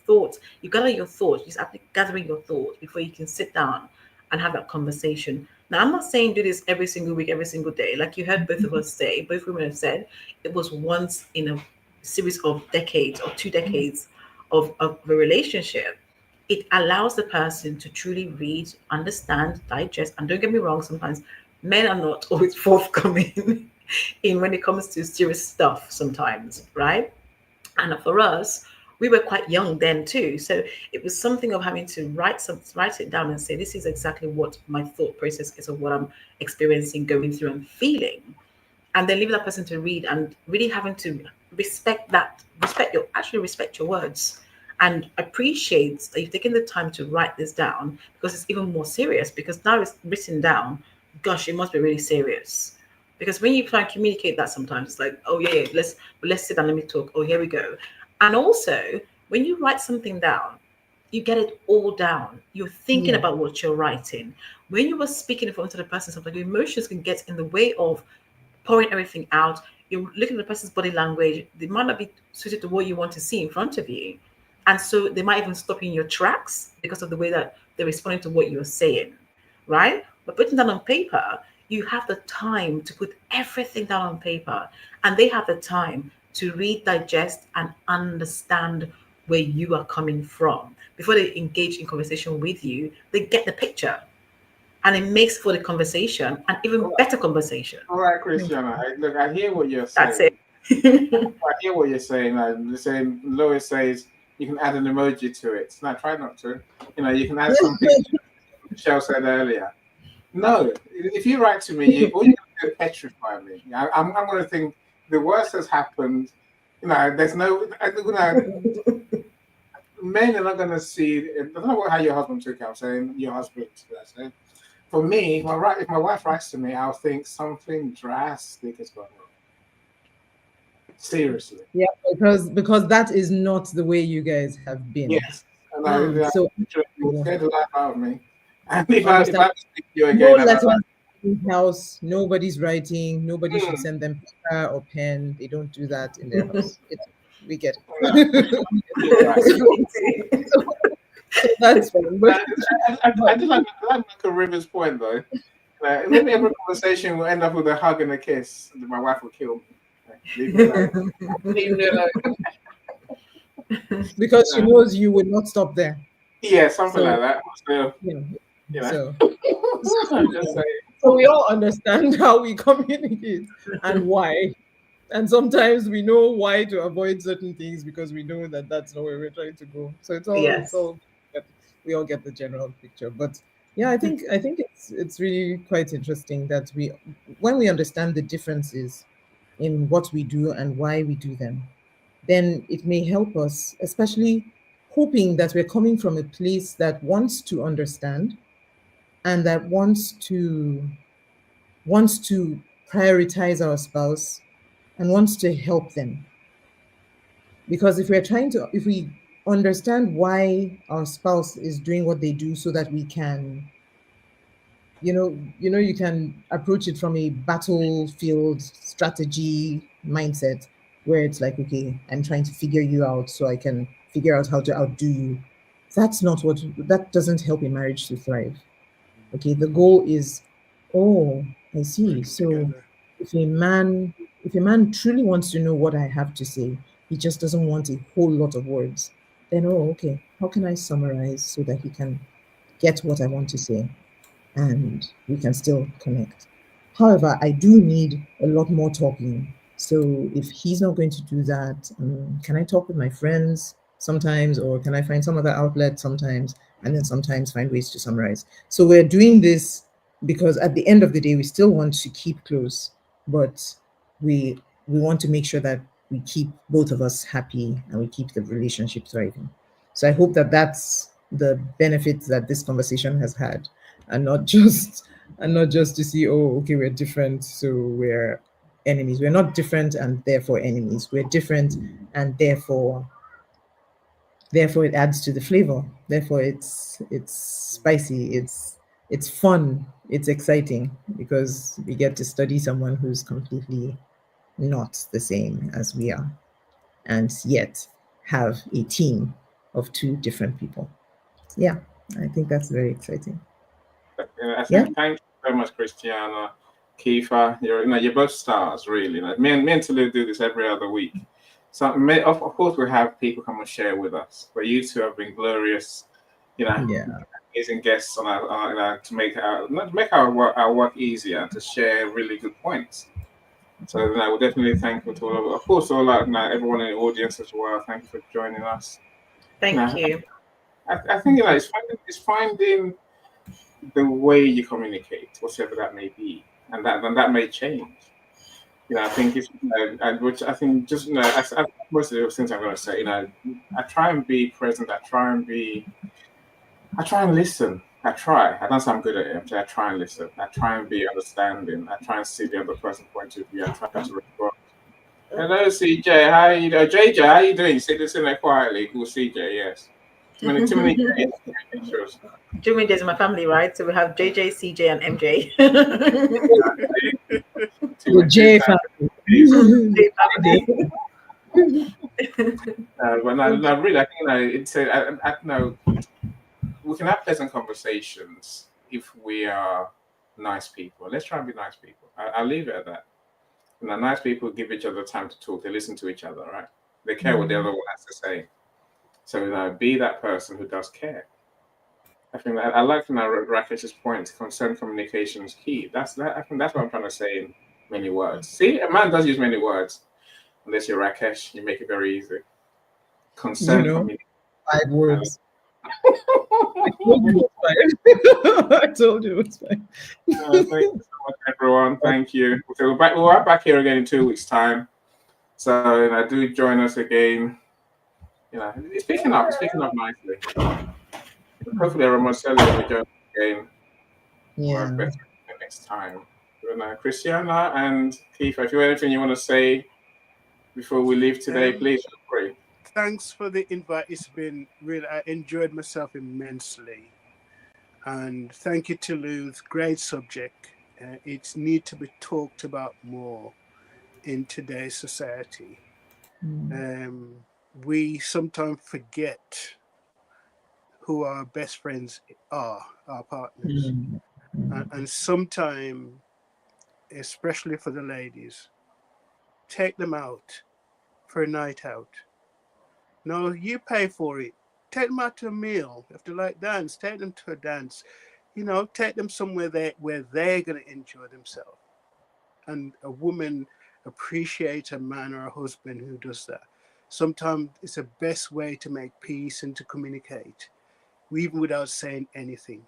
thoughts, you gather your thoughts, you start gathering your thoughts before you can sit down and have that conversation. Now, I'm not saying do this every single week, every single day. Like you heard both of us say, both women have said, it was once in a series of decades or 2 decades of a relationship. It allows the person to truly read, understand, digest. And don't get me wrong, sometimes men are not always forthcoming in when it comes to serious stuff sometimes, right? And for us, we were quite young then too. So it was something of having to write it down and say, this is exactly what my thought process is, of what I'm experiencing, going through, and feeling. And then leave that person to read, and really having to respect your words, and appreciate that you've taken the time to write this down, because it's even more serious, because now it's written down. Gosh, it must be really serious. Because when you try and communicate that, sometimes it's like, oh yeah, let's sit down, let me talk. Oh, here we go. And also, when you write something down, you get it all down. You're thinking Yeah. about what you're writing. When you were speaking in front of the person, sometimes your emotions can get in the way of pouring everything out. You're looking at the person's body language. They might not be suited to what you want to see in front of you. And so they might even stop you in your tracks because of the way that they're responding to what you're saying, right? But putting that on paper, you have the time to put everything down on paper, and they have the time to read, digest, and understand where you are coming from. Before they engage in conversation with you, they get the picture. And it makes for the conversation an even better conversation. All right, Christiana. Look, I hear what you're That's saying. it. I hear what you're saying. Saying Lois says you can add an emoji to it. No, try not to. You can add something Michelle said earlier. No, if you write to me, all you're going to do is petrify me. I'm going to think the worst has happened. There's no. Men are not going to see. I don't know how your husband took it. I'm saying your husband. For me, if my wife writes to me, I'll think something drastic is going on. Seriously. Yeah, because that is not the way you guys have been. Yes. And So scared the life out of me. And if I understand. speak to you No again, letters in house. Nobody's writing. Nobody should Hmm. send them paper or pen. They don't do that in their house. We get Yeah, it. you're right. So that's fine. But I do like Michael Rivers' point though. Maybe every conversation will end up with a hug and a kiss. And my wife will kill me. Leave me alone. Leave me alone. because she knows you would not stop there. Yeah, something So, like that. So, So I'm just saying. so we all understand how we communicate and why. And sometimes we know why to avoid certain things because we know that that's not where we're trying to go. So Yes. we all get the general picture. But yeah, I think it's really quite interesting that when we understand the differences in what we do and why we do them, then it may help us, especially hoping that we're coming from a place that wants to understand and that wants to prioritize our spouse and wants to help them. Because if we understand why our spouse is doing what they do so that we can, you can approach it from a battlefield strategy mindset where it's like, okay, I'm trying to figure you out so I can figure out how to outdo you. That doesn't help a marriage to thrive. Okay, the goal is, oh, I see. Working So together. if a man if a man truly wants to know what I have to say, he just doesn't want a whole lot of words. Then, oh, okay, how can I summarize so that he can get what I want to say and we can still connect? However, I do need a lot more talking. So if he's not going to do that, can I talk with my friends sometimes, or can I find some other outlet sometimes, and then sometimes find ways to summarize? So we're doing this because at the end of the day, we still want to keep close, but we want to make sure that we keep both of us happy and we keep the relationship thriving. So I hope that that's the benefits that this conversation has had, and not just to see, oh, okay, we're different, so we're enemies. We're not different and therefore enemies. We're different and therefore it adds to the flavor. Therefore it's spicy, it's fun, it's exciting because we get to study someone who's completely not the same as we are, and yet have a team of two different people. Yeah, I think that's very exciting. I Yeah. think thank you very much, Christiana, Kiefer. You're both stars, really. Me and Tolu do this every other week. So of course we have people come and share with us, but you two have been glorious. Yeah. Amazing guests to make our work easier, to share really good points. So we're definitely thankful to all of course, everyone in the audience as well. Thank you for joining us. Thank you. I think it's finding the way you communicate, whatever that may be, and that may change. I think which I think just most of the things I'm going to say. I try and be present. I try and listen. I try. I don't say I'm good at it. I try and listen. I try and be understanding. I try and see the other person's point of view. I try to respond. Hello, CJ. How you doing? JJ, how you doing? Sit in there quietly. Cool, CJ. Yes. Too many pictures. Jimmy is my family, right? So we have JJ, CJ, and MJ. The J family. But no, really, I think it's we can have pleasant conversations if we are nice people. Let's try and be nice people. I'll leave it at that. Nice people give each other time to talk. They listen to each other, right? They care what the other one has to say. So be that person who does care. I think that I like Rakesh's point. Concerned communication is key. I think that's what I'm trying to say in many words. See, a man does use many words. Unless you're Rakesh, you make it very easy. Concerned communication. 5 words. I told you it was 5. I told you it was 5. Thank you so much, everyone. Thank you. So we're back here again in 2 weeks' time. So do join us again. It's picking up nicely. Hopefully, everyone says we join again. Yeah. Better next time. Christiana and Keith, if you have anything you want to say before we leave today, please feel free. Thanks for the invite. It's been really, I enjoyed myself immensely. And thank you to Luz. Great subject. It needs to be talked about more in today's society. We sometimes forget who our best friends are, our partners. And sometimes, especially for the ladies, take them out for a night out. No, you pay for it. Take them out to a meal. If they like dance, take them to a dance. Take them somewhere where they're going to enjoy themselves. And a woman appreciates a man or a husband who does that. Sometimes it's the best way to make peace and to communicate, even without saying anything.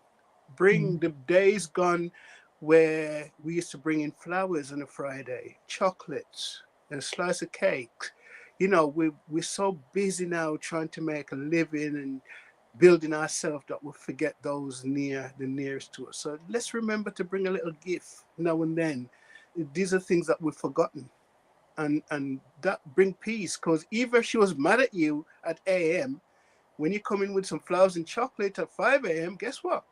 Bring the days gone where we used to bring in flowers on a Friday, chocolates, and a slice of cake. We're so busy now trying to make a living and building ourselves that we forget those the nearest to us. So let's remember to bring a little gift now and then. These are things that we've forgotten, and that bring peace. Because even if she was mad at you at AM, when you come in with some flowers and chocolate at 5 AM, guess what?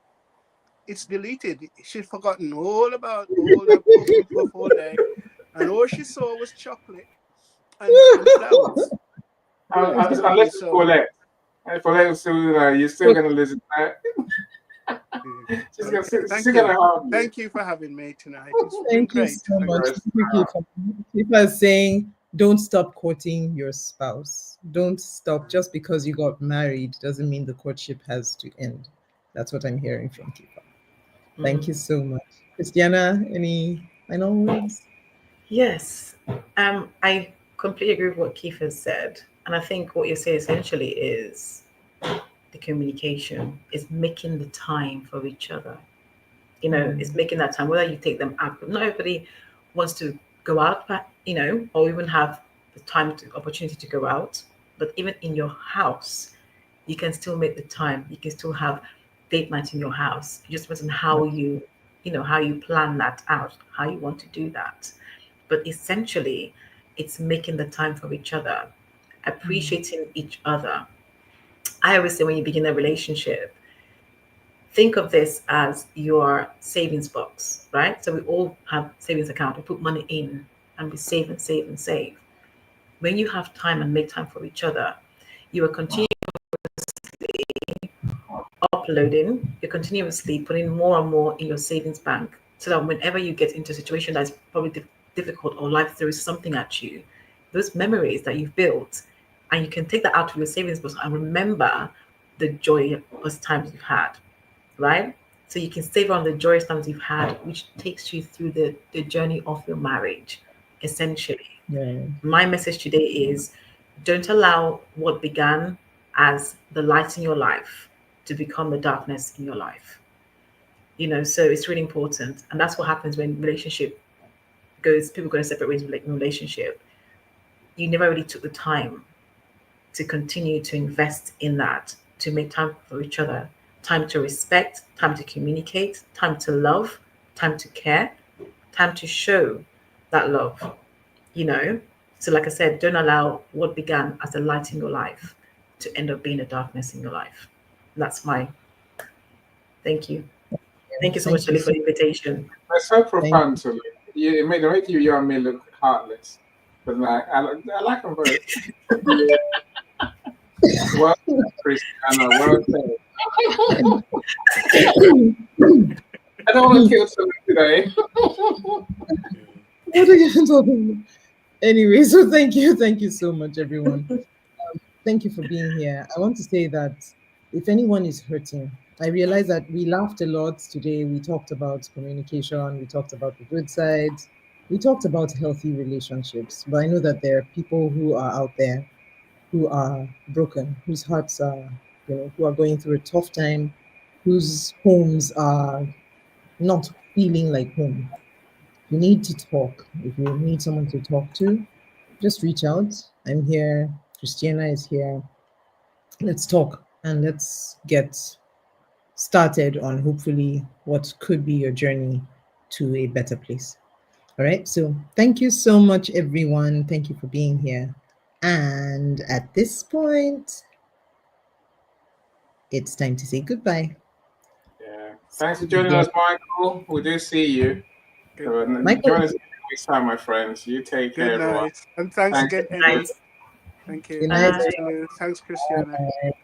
It's deleted. She's forgotten all about all that puff and puff all day, and all she saw was chocolate and flowers. Unless it's Paulette. And Paulette you're still going to listen to that. Thank you for having me tonight. Thank you so much. People are saying, don't stop courting your spouse. Don't stop. Just because you got married doesn't mean the courtship has to end. That's what I'm hearing from Tifa. Thank you so much. Christiana, any final words? Yes. I completely agree with what Keith has said. And I think what you're saying essentially is the communication, is making the time for each other. It's making that time, whether you take them out. But not everybody wants to go out, or even have the opportunity to go out. But even in your house, you can still make the time. You can still have date night in your house. It just depends on how you plan that out, how you want to do that. But essentially, it's making the time for each other, appreciating each other. I always say when you begin a relationship, think of this as your savings box, right? So we all have savings account. We put money in and we save and save and save. When you have time and make time for each other, you are continuously uploading, you're continuously putting more and more in your savings bank, so that whenever you get into a situation that's probably difficult or life throws something at you, those memories that you've built, and you can take that out of your savings box and remember the joyous times you've had, right? So you can savor on the joyous times you've had, which takes you through the journey of your marriage, essentially. Yeah. My message today is, don't allow what began as the light in your life to become the darkness in your life. So it's really important. And that's what happens when people go separate ways in relationship. You never really took the time to continue to invest in that, to make time for each other, time to respect, time to communicate, time to love, time to care, time to show that love, So like I said, don't allow what began as a light in your life to end up being a darkness in your life. That's my thank you. Thank you so much, Lily, for the invitation. That's so profound to me. It made you and me look heartless. But I like them both. Well, Christiana, well said. I don't want to kill someone today. What are you talking about? Anyway, so thank you so much, everyone. thank you for being here. I want to say that if anyone is hurting, I realize that we laughed a lot today. We talked about communication, we talked about the good sides, we talked about healthy relationships. But I know that there are people who are out there who are broken, whose hearts are, who are going through a tough time, whose homes are not feeling like home. You need to talk. If you need someone to talk to, just reach out. I'm here. Christiana is here. Let's talk and let's get started on hopefully what could be your journey to a better place. All right. So thank you so much, everyone. Thank you for being here. And at this point, it's time to say goodbye. Yeah. Thanks for joining us, Michael. We do see you. So, Michael, join us next time, my friends. You take Good care, everyone. night. And thanks Thanks. again, Night. Emmy. Thank you. good night. Thanks, Tolu. Thanks, Christiana.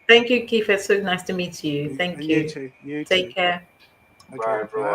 Thank you, Keith. It's so nice to meet you. Thank And you. you too. You Take too. care. Okay. Bye, Bye. everyone.